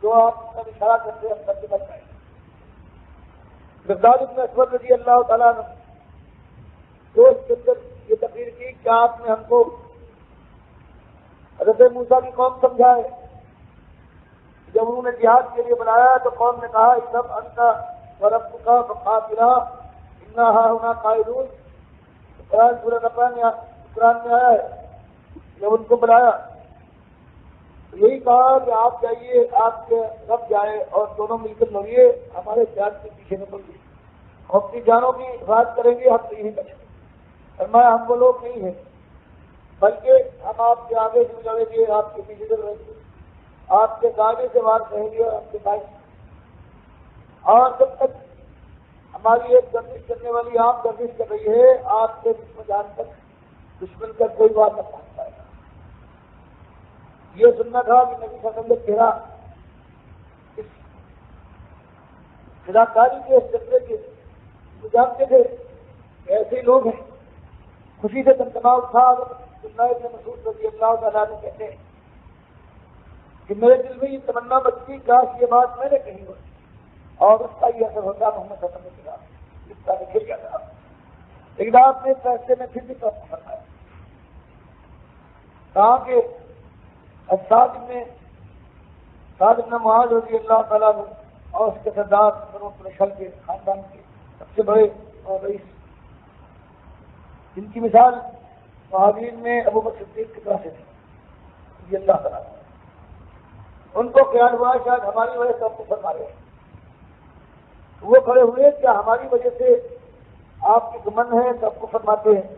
جو آپ کا اشارہ کرتے ہیں ہم سب سے بچ جائیں. مقداد ابن اسود رضی اللہ تعالیٰ نے دوست کے اندر یہ تقریر کی کہ آپ نے ہم کو حضرت موسیٰ کی قوم سمجھائے. جب انہوں نے جہاد کے لیے بلایا تو قوم نے کہا سب انتا وربک فقاتلا انا ہاہنا قاعدون. قرآن سورہ قرآن میں آیا ہے. جب ان کو بلایا تو یہی کہا کہ آپ جائیے، آپ کے رب جائے اور دونوں مل کر لڑیے، ہمارے جان کے پیچھے نہ پڑیے، ہم اپنی جانوں کی حفاظت کریں گے، ہم نہیں کریں گے۔ فرمایا ہم وہ لوگ نہیں ہیں، بلکہ ہم آپ کے آگے سے لڑیں گے، آپ کے پیچھے سے لڑیں گے، آپ کے دانے سے وار کہیں گے اور آپ کے بائیں، اور جب تک ہماری ایک گردش کرنے والی آپ گردش کر رہی ہے، آپ کے جسم جان تک دشمن کا کوئی وار نہ پہنچ پائے گا۔ یہ سننا تھا کہ نبی صلی اللہ علیہ وسلم نے چہرہ اس فداکاری کے اس جذبے کے جانتے تھے کہ ایسے لوگ ہیں۔ خوشی سے تنتنا اٹھا عبداللہ ابن مسعود رضی اللہ تعالیٰ عنہ کہتے ہیں کہ میرے دل میں یہ تمنا بچتی، کاش یہ بات میں نے کہی ہوتی اور اس کا یہ اثر ہوتا محمد صلی اللہ علیہ وسلم اس کا نکل جاتا۔ لیکن آپ نے فیصلے میں پھر بھی توقع فرمایا، کہا کہ سعد بن معاذ رضی اللہ تعالیٰ عنہ اور اس کے سردار بنو قریظہ کے خاندان کے سب سے بڑے اور رئیس، جن کی مثال مہاجرین میں ابو بکر صدیق کی طرح سے تھی رضی اللہ تعالیٰ عنہ، ان کو خیال ہوا شاید ہماری وجہ سے آپ کو فرما رہے ہیں، وہ کھڑے ہوئے کیا ہماری وجہ سے آپ کی گمن ہے تو آپ کو فرماتے ہیں،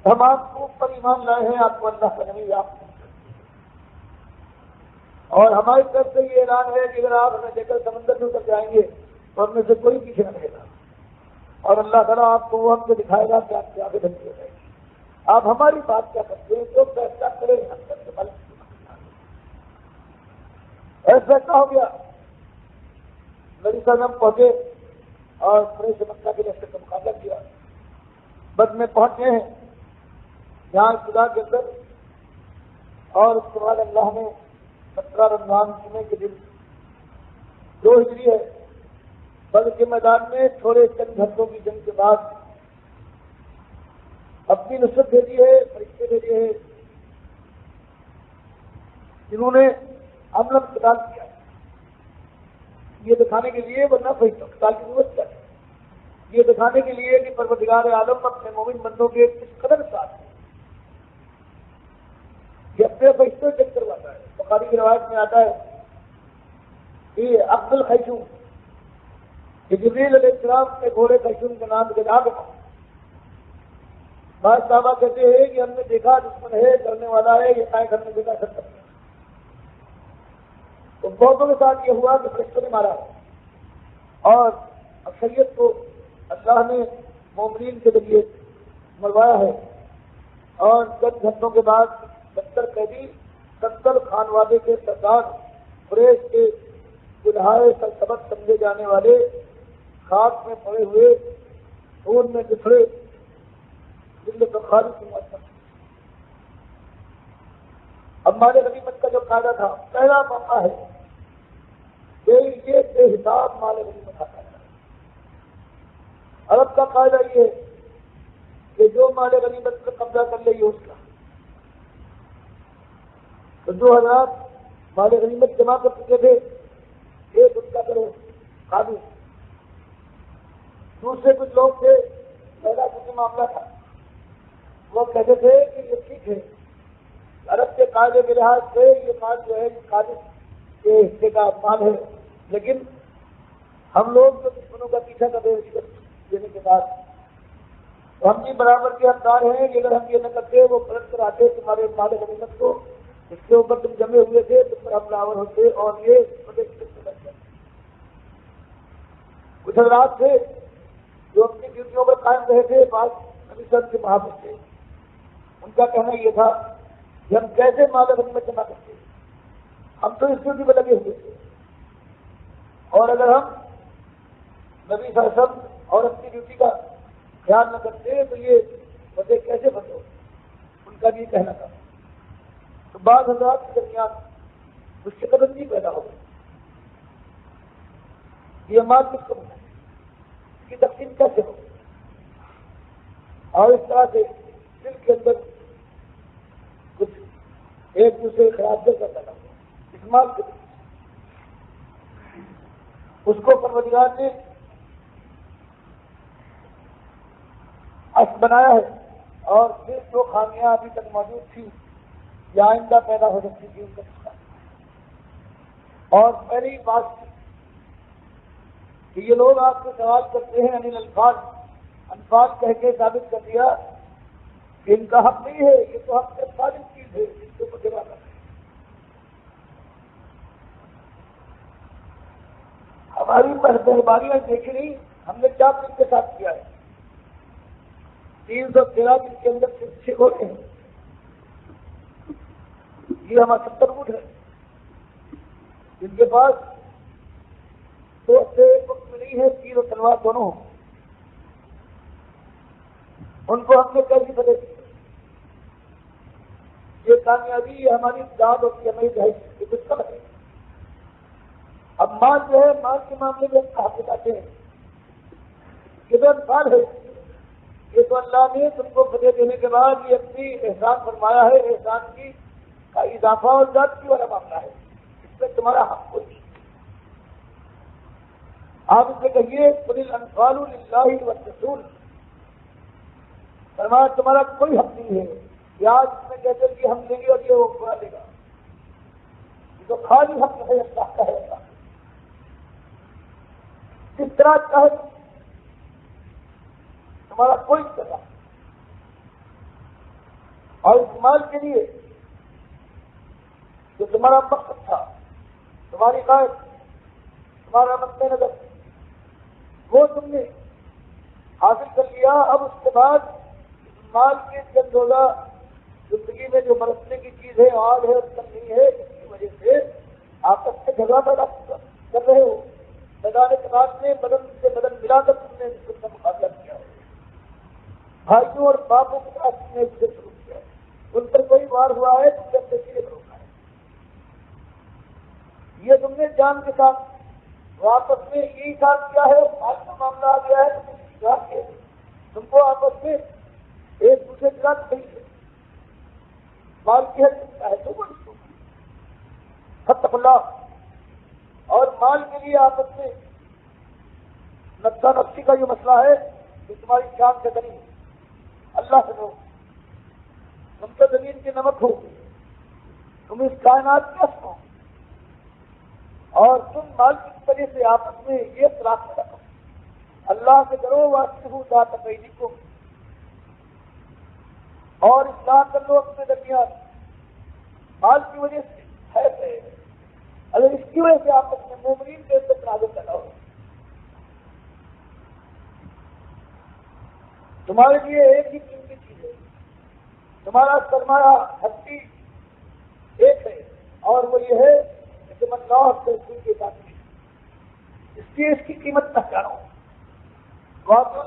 ہم آپ کو اوپر ایمان لائے ہیں، آپ کو اللہ کا نبی آپ اور ہماری طرف سے یہ اعلان ہے کہ اگر آپ ہمیں لے کر سمندر میں اتر جائیں گے تو ہم میں سے کوئی پیچھے نہ رہے گا، اور اللہ تعالیٰ آپ کو وہ ہم کو دکھائے گا کہ آپ کے آگے دھمکی ہو جائے گی، آپ ہماری بات کیا کرتے ہیں، جو فیصلہ کریں ہم سب سے بل ایسا ہو گیا۔ نبی صلی اللہ علیہ وسلم پہنچے اور قریش مکہ کے لشکر کا مقابلہ کیا، بد میں پہنچے ہیں یہاں خدا کے اندر، اور اس کے بعد اللہ نے 17 رمضان جمعے کے دن 2 ہجری ہے، بدر کے میدان میں تھوڑے چند گھنٹوں کی جنگ کے بعد اپنی نصرت بھیجی ہے، فرشتے بھیجے ہیں جنہوں نے عمل قتال کیا، یہ دکھانے کے لیے ورنہ فرشتوں قتال کی ضرورت کیا ہے، یہ دکھانے کے لیے کہ پروردگار عالم اپنے مومن بندوں کے کس قدر ساتھ ہے، یہ اپنے فرشتوں سے چیک کرواتا ہے۔ بخاری کی روایت میں آتا ہے کہ عبد الخیشوم، کہ جبریل علیہ السلام کے گھوڑے خیشوم کا نام گدا گیا، بعض صحابہ کہتے ہیں کہ ہم نے دیکھا دشمن ہے، ڈرنے والا ہے، یہ قائد ہم نے دیکھا سب کرنا، تو بہتوں کے ساتھ یہ ہوا کہ فرشتوں نے مارا، اور اکثریت کو اللہ نے مومنین کے ذریعے مروایا ہے، اور چند گھنٹوں کے بعد 70 قیدی 70 خانوادے کے سردار قریش کے دلہائے سرسبق سمجھے جانے والے خاک میں پڑے ہوئے، خون میں بچھڑے، دل بخاری کی موت۔ اب مال غنیمت کا جو قاعدہ تھا، پہلا موقع ہے کہ یہ بے حساب مال غنیمت آتا ہے۔ عرب کا قاعدہ یہ ہے کہ جو مال غنیمت پر قبضہ کر لے یہ اس کا، تو 2000 مال غنیمت جمع کر چکے تھے، ایک ان کا کرو قابو، دوسرے کچھ لوگ تھے، پہلا کچھ معاملہ تھا، وہ کہتے تھے کہ یہ ٹھیک ہے، عرب کے قاعدے کے لحاظ سے یہ مال جو ہے قابل کے حصے کا مال ہے، لیکن ہم لوگ جو دشمنوں کا پیچھا کر رہے ہیں دینے کے بعد، تو ہم بھی برابر کے حقدار ہیں کہ اگر ہم یہ نہ کرتے وہ پلٹ کر آتے تمہارے مال غنیمت کو، اس کے اوپر تم جمے ہوئے تھے، تم پر حملہ آور ہوتے اور یہ بڑے لگ جاتے۔ کچھ حضرات تھے جو اپنی ڈیوٹیوں پر قائم رہے تھے، بعض نبی صاحب کے محافظ تھے، ان کا کہنا یہ تھا کہ ہم کیسے مال غنیمت جمع کرتے ہیں، ہم تو اس ڈیوٹی میں لگے ہوئے تھے، اور اگر ہم نبی صلی اللہ علیہ وسلم اور اپنی ڈیوٹی کا خیال نہ کرتے تو یہ وجہ کیسے بندو، ان کا بھی کہنا تھا۔ تو بعض حضرات کے درمیان اس سے قدر نہیں پیدا ہو گئی، یہ مال کس کو ملا، اس کی تقسیم کیسے ہو، اور اس طرح سے دل کے اندر کچھ ایک دوسرے خراب دل کا پیدا ہوا اس مال کے، اس کو پروردگار نے اصل بنایا ہے، اور پھر جو خامیاں ابھی تک موجود تھی یا آئندہ پیدا ہو سکتی تھی ان کا اور پہلی بات کہ یہ لوگ آپ سے سوال کرتے ہیں انل الفاظ کہہ کے ثابت کر دیا کہ ان کا حق نہیں ہے، یہ تو حق سے ثابت چیز ہے جس کو مجرا کر رہے ہیں۔ ہماری مہربانیاں دیکھی نہیں، ہم نے کیا ان کے ساتھ کیا ہے؟ 313 دن کے اندر صرف 6 ہوتے ہیں، یہ ہمارا 70 اونٹ ہے جن کے پاس تو سے وقت میں نہیں ہے، تیر اور تلوار دونوں ہوں، ان کو ہم نے کیسی فتح کی؟ یہ کامیابی یہ ہماری داد ہوتی ہے، ہماری رہائش یہ کچھ کم ہے۔ اب مال جو ہے، مال کے معاملے میں ہم کہاں بتاتے ہیں کہ جو انسان ہے یہ تو اللہ نے تم کو فتح دینے کے بعد یہ اپنی احسان فرمایا ہے، احسان کی کا اضافہ اور زیادتی والا معاملہ ہے، اس میں تمہارا حق کوئی نہیں۔ آپ اس سے کہیے قل الانفال للہ والرسول، فرمایا تمہارا کوئی حق نہیں ہے کہ آج اس میں کہتے کہ ہم لیں گے اور یہ وہ پورا لے گا، یہ تو خالی حق ہے اللہ کا ہے۔ اللہ کس طرح چاہے تمہارا کوئی سزا، اور اس مال کے لیے جو تمہارا مقصد تھا، تمہاری قائد، تمہارا مد نظر، وہ تم نے حاصل کر لیا۔ اب اس کے بعد مال کے چند روزہ زندگی میں جو برتنے کی چیز ہے، آگ ہے، کم نہیں ہے، اس کی وجہ سے آپس میں جھگڑا پیدا کر رہے ہو، میدان کتاب میں بدن سے بدن ملا کر تم نے اس کا مقابلہ کیا ہے، بھائیوں اور باپوں کے ساتھ تم نے اس سے شروع کیا ہے، ان پر کوئی وار ہوا ہے تم نے اپنے سیرے روکا ہے، یہ تم نے جان کے ساتھ آپس میں یہی ساتھ کیا ہے، مال کا معاملہ آ گیا ہے تم کو آپس میں ایک دوسرے کے ساتھ نہیں ہے، مال کی حد ہے تو وہ اس کو فتق اللہ، اور مال کے لیے آپس میں نفسا نفسی کا جو مسئلہ ہے کہ تمہاری شان سے بنی اللہ سے ہو، تم تو زمین کے نمک ہو، تم اس کائنات کے اصل ہو، اور تم مال کی وجہ سے آپس میں یہ اختلاف کرو، اللہ سے ڈرو واصلحوا ذات بینکم، اور اصلاح کر لو اپنے درمیان، مال کی وجہ سے ہے اگر اس کی وجہ سے آپ اپنے مومنین کے اندر تنازع پیدا ہو، تمہارے لیے ایک ہی قیمتی چیز ہے، تمہارا سرمایہ ہستی ایک ہے، اور وہ یہ ہے کہ تم اللہ سے رسول کے ساتھ اس کی قیمت پہچانو، واضح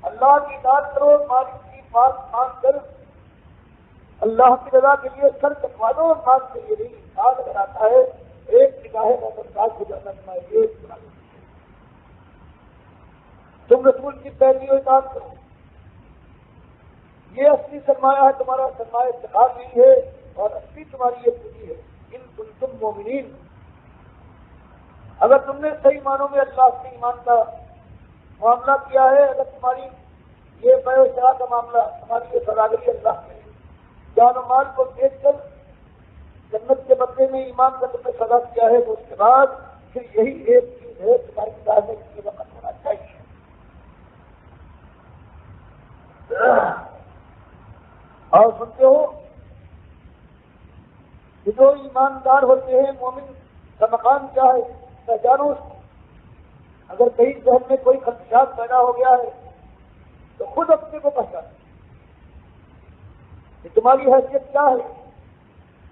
اللہ کی اطاعت کرو، مالک کی بات مان کر اللہ کی رضا کے لیے سر کٹوا دو، مال کے لیے نہیں، ساتھ اگر آتا ہے ایک نگاہ محتاج ہو جانا تمہارے لیے تم رسول کی پیروی و اطاعت کرو، یہ اصلی سرمایہ ہے، تمہارا سرمایہ افتخار نہیں ہے، اور اصلی تمہاری یہ پوری ہے ان کنتم مومنین، اگر تم نے صحیح معنوں میں اللہ سے ایمان کا معاملہ کیا ہے، اگر تمہاری یہ بے و شرا کا معاملہ، تمہاری یہ سوداگری اللہ سے جان و مال کو بیچ کر جنت کے بدلے میں ایمان کا تم نے سزا کیا ہے، تو اس کے بعد پھر یہی ایک چیز ہے تمہاری کتاب میں اس کے وقت ہونا چاہیے۔ اور سنتے ہو کہ جو ایماندار ہوتے ہیں، مومن کا مقام کیا ہے پہچانو اس کو، اگر کہیں ذہن میں کوئی خدشات پیدا ہو گیا ہے تو خود اپنے کو پہچانو کہ تمہاری حیثیت کیا ہے،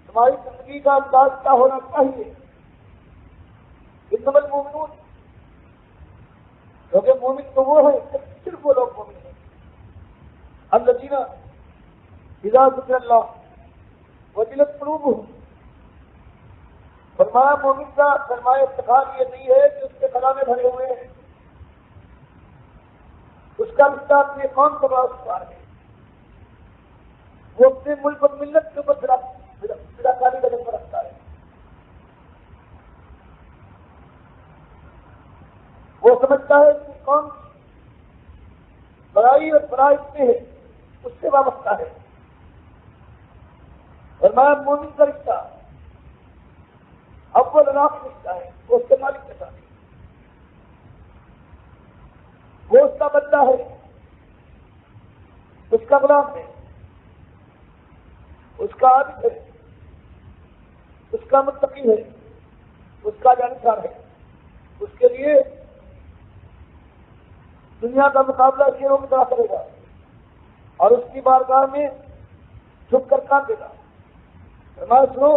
تمہاری زندگی کا انداز کیا ہونا چاہیے، انما المؤمنون، کیونکہ مومن تو وہ ہے صرف وہ لوگ مومن ہیں الذین اذا ذکر اللہ وجلت قلوبہم، فرمایا مومن کا سرمایہ افتخار یہ نہیں ہے کہ اس کے خزانے بھرے ہوئے ہیں، اس کا رشتہ اپنے قوم کو بڑا استوار ہے، وہ اپنے ملک اور ملت کے اوپر فداکاری کا جذبہ رکھتا ہے، وہ سمجھتا ہے کہ قوم بڑائی اور برائت میں ہے، اس سے وابستہ ہے، فرمایا مومن کا رشتہ اول اور آخر رشتہ ہے، وہ اس کے مالک کے ساتھ ہے، وہ اس کا بندہ ہے، اس کا غلام ہے، اس کا عابد ہے، اس کا متقی ہے، اس کا جانکار ہے، اس کے لیے دنیا کا مقابلہ شیروں کی طرح کرے گا اور اس کی بارگاہ میں جھک کر کام دے گا۔ فرمایا سنو،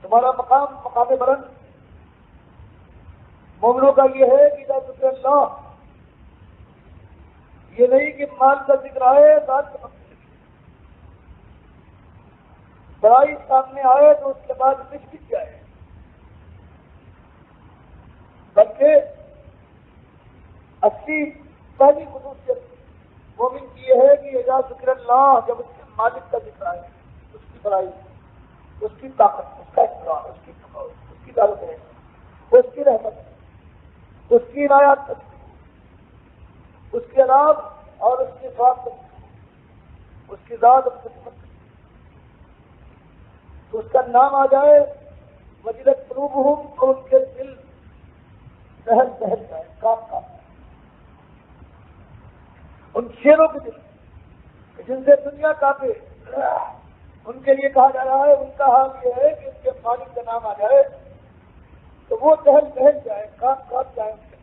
تمہارا مقام بلند مومنوں کا یہ ہے کہ اذا ذکر اللہ، یہ نہیں کہ مال کا ذکر آئے ذات کا برائی سامنے آئے تو اس کے بعد نشچت جائے، بلکہ اصلی پہلی خصوصیت مومن کی یہ ہے کہ اذا ذکر اللہ، جب اس کے مالک کا ذکر آئے، اس کی بڑائی، اس کی طاقت، اس کا اقتدار، اس کی تقوی، اس کی دولت ہے، اس کی رحمت، اس کی عنایت، اس کے عذاب اور اس کی ثواب، اس کی ذات اور خدمت، تو اس کا نام آ جائے وجلت قلوبہم، تو ان کے دل دہل دہل جائے، کاپ کاپ، ان شیروں کے دل جن سے دنیا کاپے، ان کے لیے کہا جا رہا ہے، ان کا حال یہ ہے کہ ان کے مالک کا نام آ جائے تو وہ دہل دہل جائے، کاپ کاپ جائے ان کے،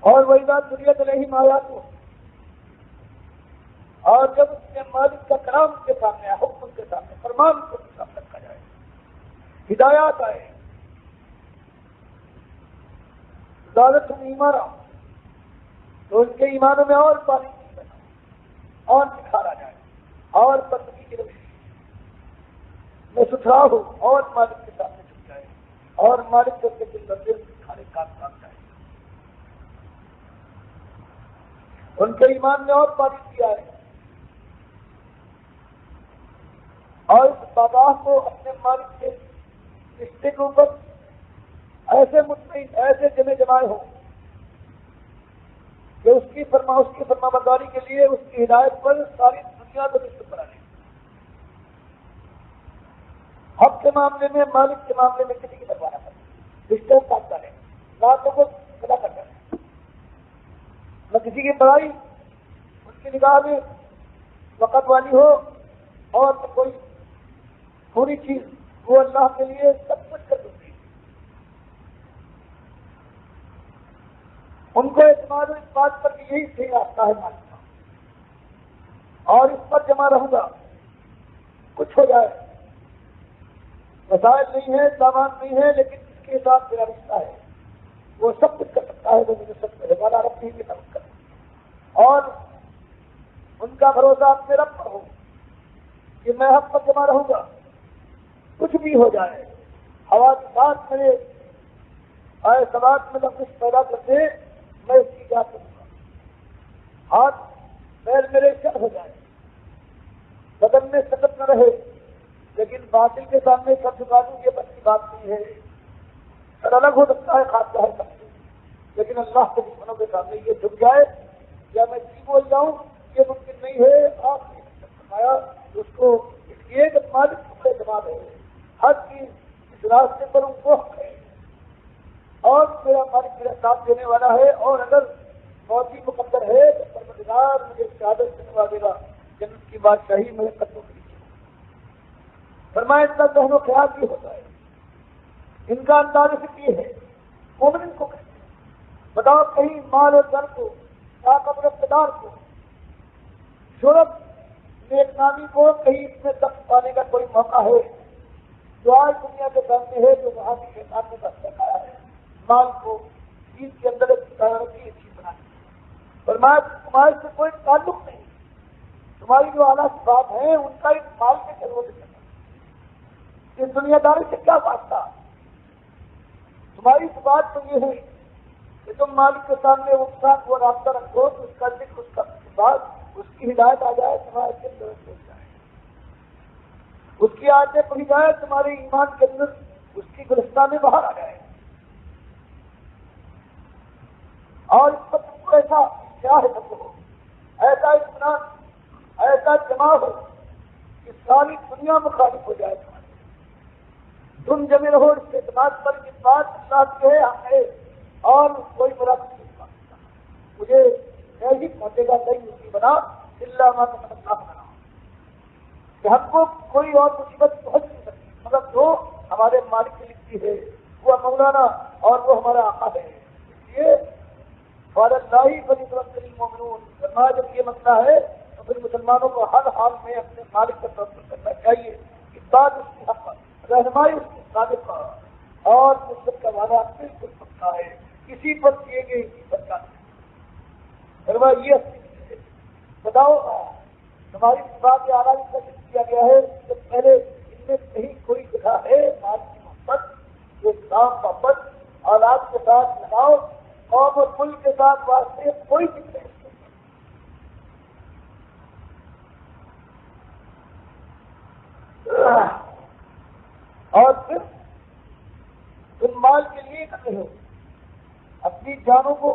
اور وہی بات دنیا تو نہیں آیات ہو، اور جب اس کے مالک کا کلام ان کے سامنے آئے، حکم ان کے سامنے، فرمان کو ان کے سامنے رکھا جائے، ہدایات آئے، زیادت ایمان آؤ، تو ان کے ایمانوں میں اور پانی بنا، اور نکھار آ جائے، اور بندگی کی روشنی میں ستھرا ہو، اور مالک کے سامنے جھک جائے، اور مالک کو کے دل بندے کھانے کام جائے، ان کے ایمان میں اور پانی کیا ہے، اور اس بابا کو اپنے مالک کے رشتے کے اوپر ایسے مطمئن، ایسے جمع جمائے ہوں کہ اس کی فرما برداری کے لیے اس کی ہدایت پر ساری دنیا کو رشتے بنا لیں، حق کے معاملے میں، مالک کے معاملے میں کسی کی پرواہ نہ کرے، رشتے کاٹ کریں، باتوں کو کھلا کر کریں، نہ کسی کی بڑائی ان کی نگاہ میں وقت والی ہو، اور نہ کوئی تھوڑی چیز، وہ اللہ کے لیے سب کچھ کر دیں، ان کو اعتماد اس بات پر کہ یہی صحیح راستہ ہے مالک کا، اور اس پر جمع رہوں گا، کچھ ہو جائے، وسائل نہیں ہے، سامان نہیں ہے، لیکن اس کے ساتھ میرا رشتہ ہے، وہ سب کچھ کر سکتا ہے، وہ مجھے سب کرے والا رب ہی کی توقع کرے، اور ان کا بھروسہ اپنے رب پر ہو کہ میں حق پر جمع رہوں گا، کچھ بھی ہو جائے، ہوا کے ساتھ میرے آئے سماج میں کچھ پیدا کرتے، میں اس کی جانچ کروں گا، ہاتھ پیر میرے چل ہو جائے، بدن میں سکت نہ رہے، لیکن باطل کے سامنے سر جھکا دوں، یہ بس کی بات نہیں ہے، سر الگ ہو سکتا ہے خاص ہے سب سے، لیکن اللہ کے دشمنوں کے سامنے یہ جھک جائے یا میں جی بول جاؤں، یہ ممکن نہیں ہے۔ آپ نے فرمایا اس کو اس لیے کہ مالک کو اعتماد ہے، ہر چیز اس راستے پر ان کو حق ہے، اور میرا مالک میرا ساتھ دینے والا ہے، اور اگر موتی مقدر ہے تو پروردگار مجھے شہادت سے نوازے گا، جنت کی بادشاہی میرے قدموں کے نیچے۔ فرمایا اتنا ذہن و خیال بھی ہوتا ہے، ان کا انداز یہ ہے، مومن کو کہتے ہیں، بتاؤ کہیں مال اور در کو، طاقت اور اقتدار کو، شرف نیک نامی کو کہیں اس میں سخت پانے کا کوئی موقع ہے جو آج دنیا کے سامنے ہے، جو وہاں کی شیطان نے بس دکھایا ہے، مال کو دین کے اندر ایک چیز بنا دی۔ فرمایا تمہارے سے کوئی تعلق نہیں، تمہاری جو اعلیٰ بات ہے ان کا اس مال کے ضرورت ہے، اس دنیا داری سے کیا واسطہ؟ تمہاری اس بات تو یہ ہے کہ تم مالک کے سامنے اس ساتھ وہ رابطہ رکھو تو اس کا ذکر، اس کا بات، اس کی ہدایت آ جائے، تمہارے دل درست ہو جائے، اس کی آیتیں پڑھی جائے، تمہارے ایمان کے اندر اس کی گلستہ میں باہر آ جائے، اور اس پر تم کو ایسا کیا ہے، ہو ایسا اطمینان، ایسا جمع ہو کہ ساری دنیا مخالف ہو جائے گا. تم جمے رہو اس کے اعتماد پر کہ بات اللہ کی ہے ہم ہے اور کوئی برا نہیں ہوگا. مجھے نہیں پہنچے گا نہیں اسی بنا اللہ ما تمنا بنا کہ ہم کو کوئی اور مصیبت پہنچ نہیں سکتی مگر جو ہمارے مالک کی لکھتی ہے وہ مولانا اور وہ ہمارا آقا ہے. اس لیے فَلِلَّهِ فَلْيَتَوَكَّلِ الْمُؤْمِنُونَ. جب یہ مسئلہ ہے تو پھر مسلمانوں کو ہر حال میں اپنے مالک پر توکل کرنا چاہیے. اس بات اس کی حق رہنمائی اس کی صادق اور نصرت کا وعدہ بالکل پکا ہے. کسی پر کیے گئے اسی پر کا یہ بتاؤ ہماری بات اعلیٰ کا ذکر کیا گیا ہے. اس سے پہلے ان میں کہیں کوئی دکھا ہے مال کی محبت یہ کام محبت اولاد کے ساتھ لگاؤ قوم اور ملک کے ساتھ واسطے کوئی ذکر نہیں. اور پھر تم مال کے لیے کرتے ہو اپنی جانوں کو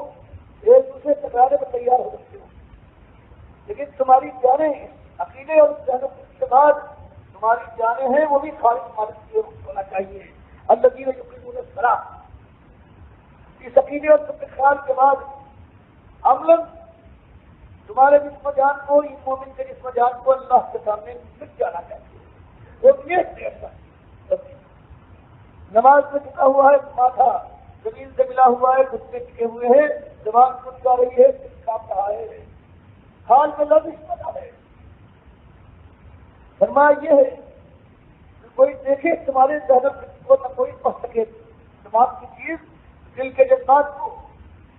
ایک دوسرے ٹکرانے پر تیار ہو سکتے ہو لیکن تمہاری جانیں عقیدے اور جانوں کے بعد تمہاری جانیں ہیں وہ بھی خالص مالک کے ہونا چاہیے. اللہ کی یقین کرا اس عقیدے اور خیال کے بعد عملاً تمہارے جسم جان کو اس مومن کے جسم جان کو اللہ کے سامنے مل جانا چاہیے. وہ نماز میں ٹکا ہوا ہے ماتھا زمین سے ملا ہوا ہے گھٹنے ٹکے ہوئے ہیں زبان کھل جا رہی ہے کام رہا ہے حال میں لفظ اس پتا ہے. فرمایا یہ ہے کہ کوئی دیکھے تمہارے ذہن کو نہ کوئی پڑھ سکے دماغ کی چیز دل کے جذبات کو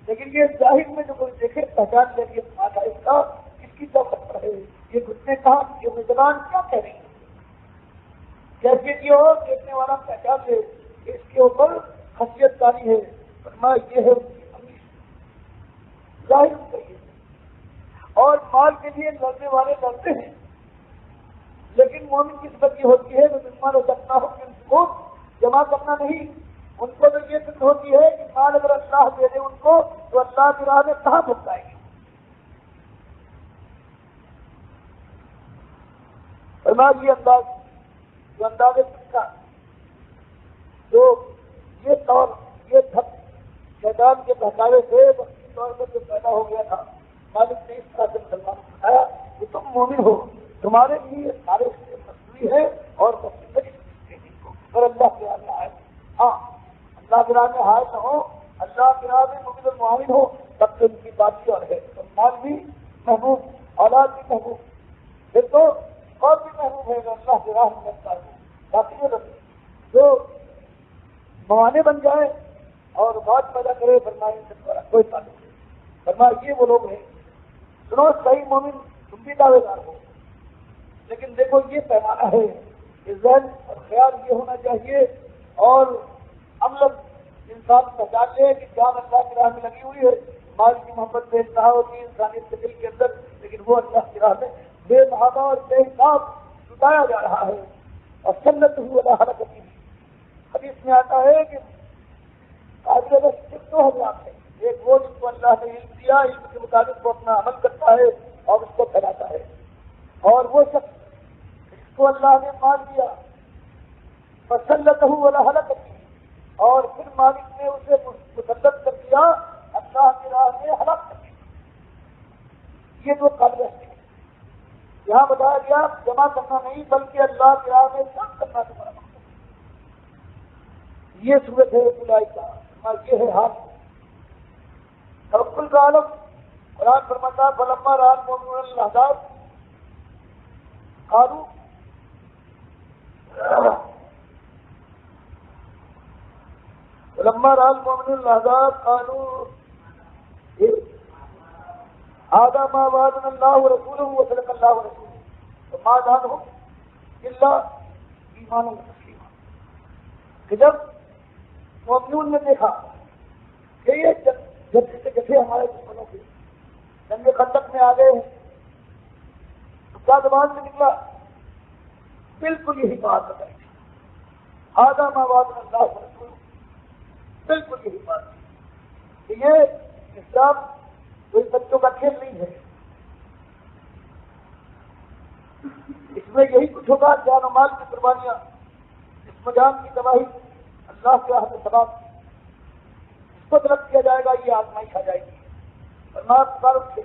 لیکن یہ ظاہر میں جو کوئی دیکھے پہچان لے یہ ماتھا اس کا اس کی طاقت ہے یہ گھٹنے کہاں یہ زبان کیا کہہ رہی ہے کیفیت یہ ہو دیکھنے والا پہچان لے اس کے اوپر خصیت داری ہے. فرمایا یہ ہے ظاہر کہیے اور مال کے لیے لڑنے والے لڑتے ہیں لیکن مومن کی صفت یہ ہوتی ہے کہ مسلمان ہو سکتا ہو کہ ان کو جمع کرنا نہیں. ان کو تو یہ فکر ہوتی ہے کہ مال اگر اللہ دے دے ان کو تو اللہ کی راہ میں کہاں پہنچائے گی. فرمایا یہ انداز جو انداز فکر جو یہ طور یہ دھک شیطان کے بہکاوے سے وقتی طور پر جو پیدا ہو گیا تھا مالک نے اس طرح سے مسلمان کو بتایا کہ تم مومن ہو تمہارے لیے سارے مصنوعی ہے اور اور اللہ کے راہ میں آئے ہاں اللہ کے راہ میں حائل نہ ہو اللہ کے راہ میں مومن المعاون ہو تب تو ان کی بات اور ہے تو مال بھی محبوب اولاد بھی محبوب پھر تو اور بھی محبوب ہے اگر اللہ کے راہ میں لگتا ہے. باقی جو موانے بن جائے اور بات پیدا کرے فرمائے سے کوئی تعلق نہیں. فرمایا یہ وہ لوگ ہیں سنو صحیح مومن تم بھی دعوے دار ہو لیکن دیکھو یہ پیمانہ ہے کہ ذہن اور خیال یہ ہونا چاہیے اور عمل انسان پہچان لے کہ جان اللہ کی راہ میں لگی ہوئی ہے مال کی محبت بے انتہا ہوتی ہے انسانیت کے دل کے اندر لیکن وہ اللہ کی راہ میں بے محابہ اور بے حساب لٹایا جا رہا ہے. اور سنت ہوئی حرکت کی حدیث میں آتا ہے کہ قابل صرف 2 حضرات ہے. ایک وہ جس کو اللہ نے علم دیا علم کے مطابق وہ اپنا عمل کرتا ہے اور اس کو پھیلاتا ہے اور وہ شخص جس کو اللہ نے مال دیا فسلطہ ولا حرکت کی اور پھر مالک نے اسے مسلط کر دیا اللہ کی راہ میں ہلاک کر دیا. یہ جو قابل ہے یہاں بتایا گیا جمع کرنا نہیں بلکہ اللہ کی راہ میں کام کرنا تمہارا مقصد ہے. یہ صورت ہے بلائی کا یہ ہے ہاتھ توکل کا عالم. قرآن فرماتا فلما رأى المؤمنون الأحزاب قالوا فلما رأى المؤمنون الأحزاب قالوا هذا ما وعدنا الله ورسوله وصدق الله ورسوله وما زادهم إلا إيمانا وتسليما. کہ جب مومنون نے دیکھا کہ یہ جیسے ہمارے دشمنوں کے جنگ خندق میں آ گئے ہیں تو کیا زبان سے نکلا بالکل یہی بات بتائی تھی آدھا مواد اللہ ورسول بالکل یہی بات کہ یہ اسلام کوئی بچوں کا کھیل نہیں ہے. اس میں یہی کچھ ہوگا، جان و مال کی قربانیاں، جسم و جان کی تباہی، اللہ کے راہ میں سباب، اس کو طلب کیا جائے گا، یہ آزمائش آ جائے گی۔ فرمایا تبارک سے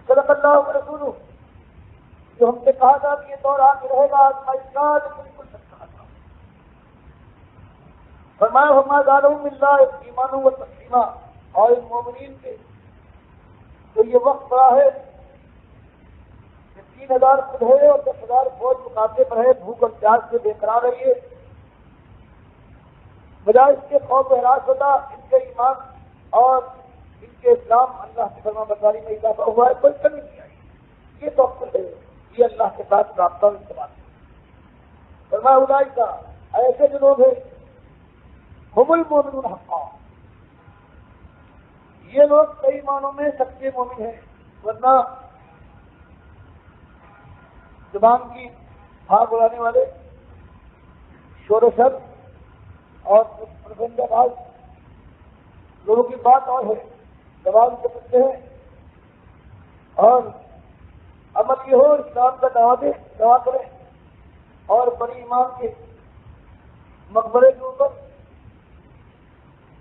صدق اللہ و رسولہ، جو ہم سے کہا تھا کہ یہ دور آگے رہے گا آزمائش کا، لیکن بالکل سچ کہا تھا۔ فرمایا وما زادهم الا ایمانا و تسلیما، اور ان مومنین کے تو یہ وقت پڑا ہے کہ 3000 خود ہے اور 10,000 فوج مقابلے پر ہے، بھوک اور پیاس سے بے قرار رہی ہے، بجائے اس کے خوف و ہراس ہوتا، ان کے ایمان اور ان کے اسلام اللہ کی فرما برداری میں اضافہ ہوا ہے، کوئی کمی نہیں آئی۔ یہ توکل ہے، یہ اللہ کے ساتھ رابطہ اور ارتباط ہے۔ فرمایا اولئک، ایسے جو لوگ ہیں، ہم المؤمنون حقا، یہ لوگ کئی معنوں میں سچے مومن ہیں، ورنہ زبان کی بھاگ اڑانے والے، شور و شر اور پروپیگنڈا باز لوگوں کی بات اور ہے، زبان سے پوچھتے ہیں اور عمل یہ ہو اسلام کا دعویٰ کریں اور بڑی ایمان کے مقبرے کے اوپر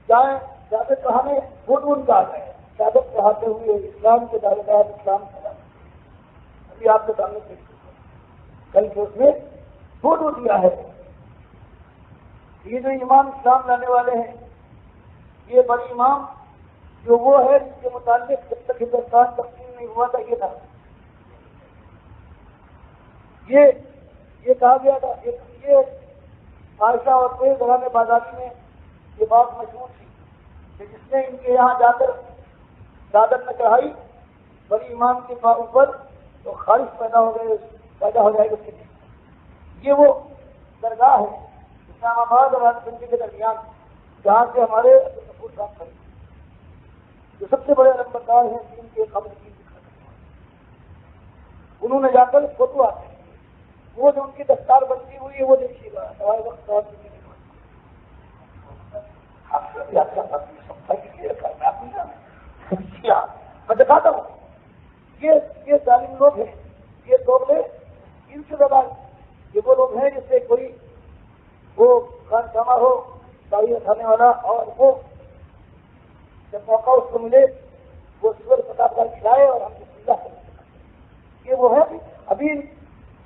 جائیں، جاتے کہانے ڈھونڈ کا آ گئے، شہادت چڑھاتے ہوئے اسلام کے دعوے دار، اسلام کے دعوے ابھی آپ کے سامنے پیش کل کے اس نے ڈھونڈ دیا ہے۔ یہ جو ایمان اسلام لانے والے ہیں، یہ بڑی امام جو وہ ہے جس کے متعلق جب تک ہندوستان تقسیم نہیں ہوا تھا، یہ تھا، یہ کہا گیا تھا، یہ عائشہ اور کوئی زبان بازاری میں یہ بات مشہور تھی کہ جس نے ان کے یہاں جا کر شہادت میں چڑھائی بڑی امام کے اوپر، تو خارش پیدا ہو جائے گا اس کے لیے۔ یہ وہ درگاہ ہے اسلام آباد اور راجگنج کے درمیان، جہاں سے ہمارے عبدالغفور صاحب کھڑے جو سب سے بڑے علمبردار ہیں دین کے قبر کی، انہوں نے جا کر فوٹو آتے ہیں، وہ جو ان کی دستار بندی ہوئی ہے وہ دیکھیے گا، سوائے وقت اور میں دکھاتا ہوں، یہ ظالم لوگ ہیں، یہ دوگلے، ان سے زیادہ یہ وہ لوگ ہیں جس سے کوئی وہ خانقامہ ہو داڑھی کھانے والا، اور وہ جب موقع اس کو ملے وہ سور پتا کر کھلائے اور ہم بسم اللہ کریں۔ یہ وہ ہے ابھی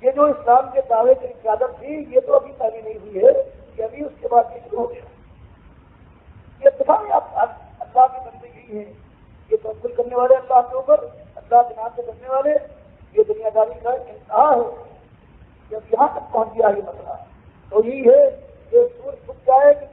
یہ جو اسلام کے دعوے کی قیادت تھی، یہ تو ابھی تعبی نہیں ہوئی ہے، کہ ابھی اس کے بعد یہ شروع ہو گیا۔ یہ اتفاق اللہ کے بندے یہی ہیں، یہ توکل کرنے والے اللہ کے اوپر، اللہ کے نام سے کرنے والے، یہ دنیا داری کا انتہا ہے۔ جب یہاں تک پہنچ گیا یہ مسئلہ تو یہی ہے کہ سورج چھپ جائے کہ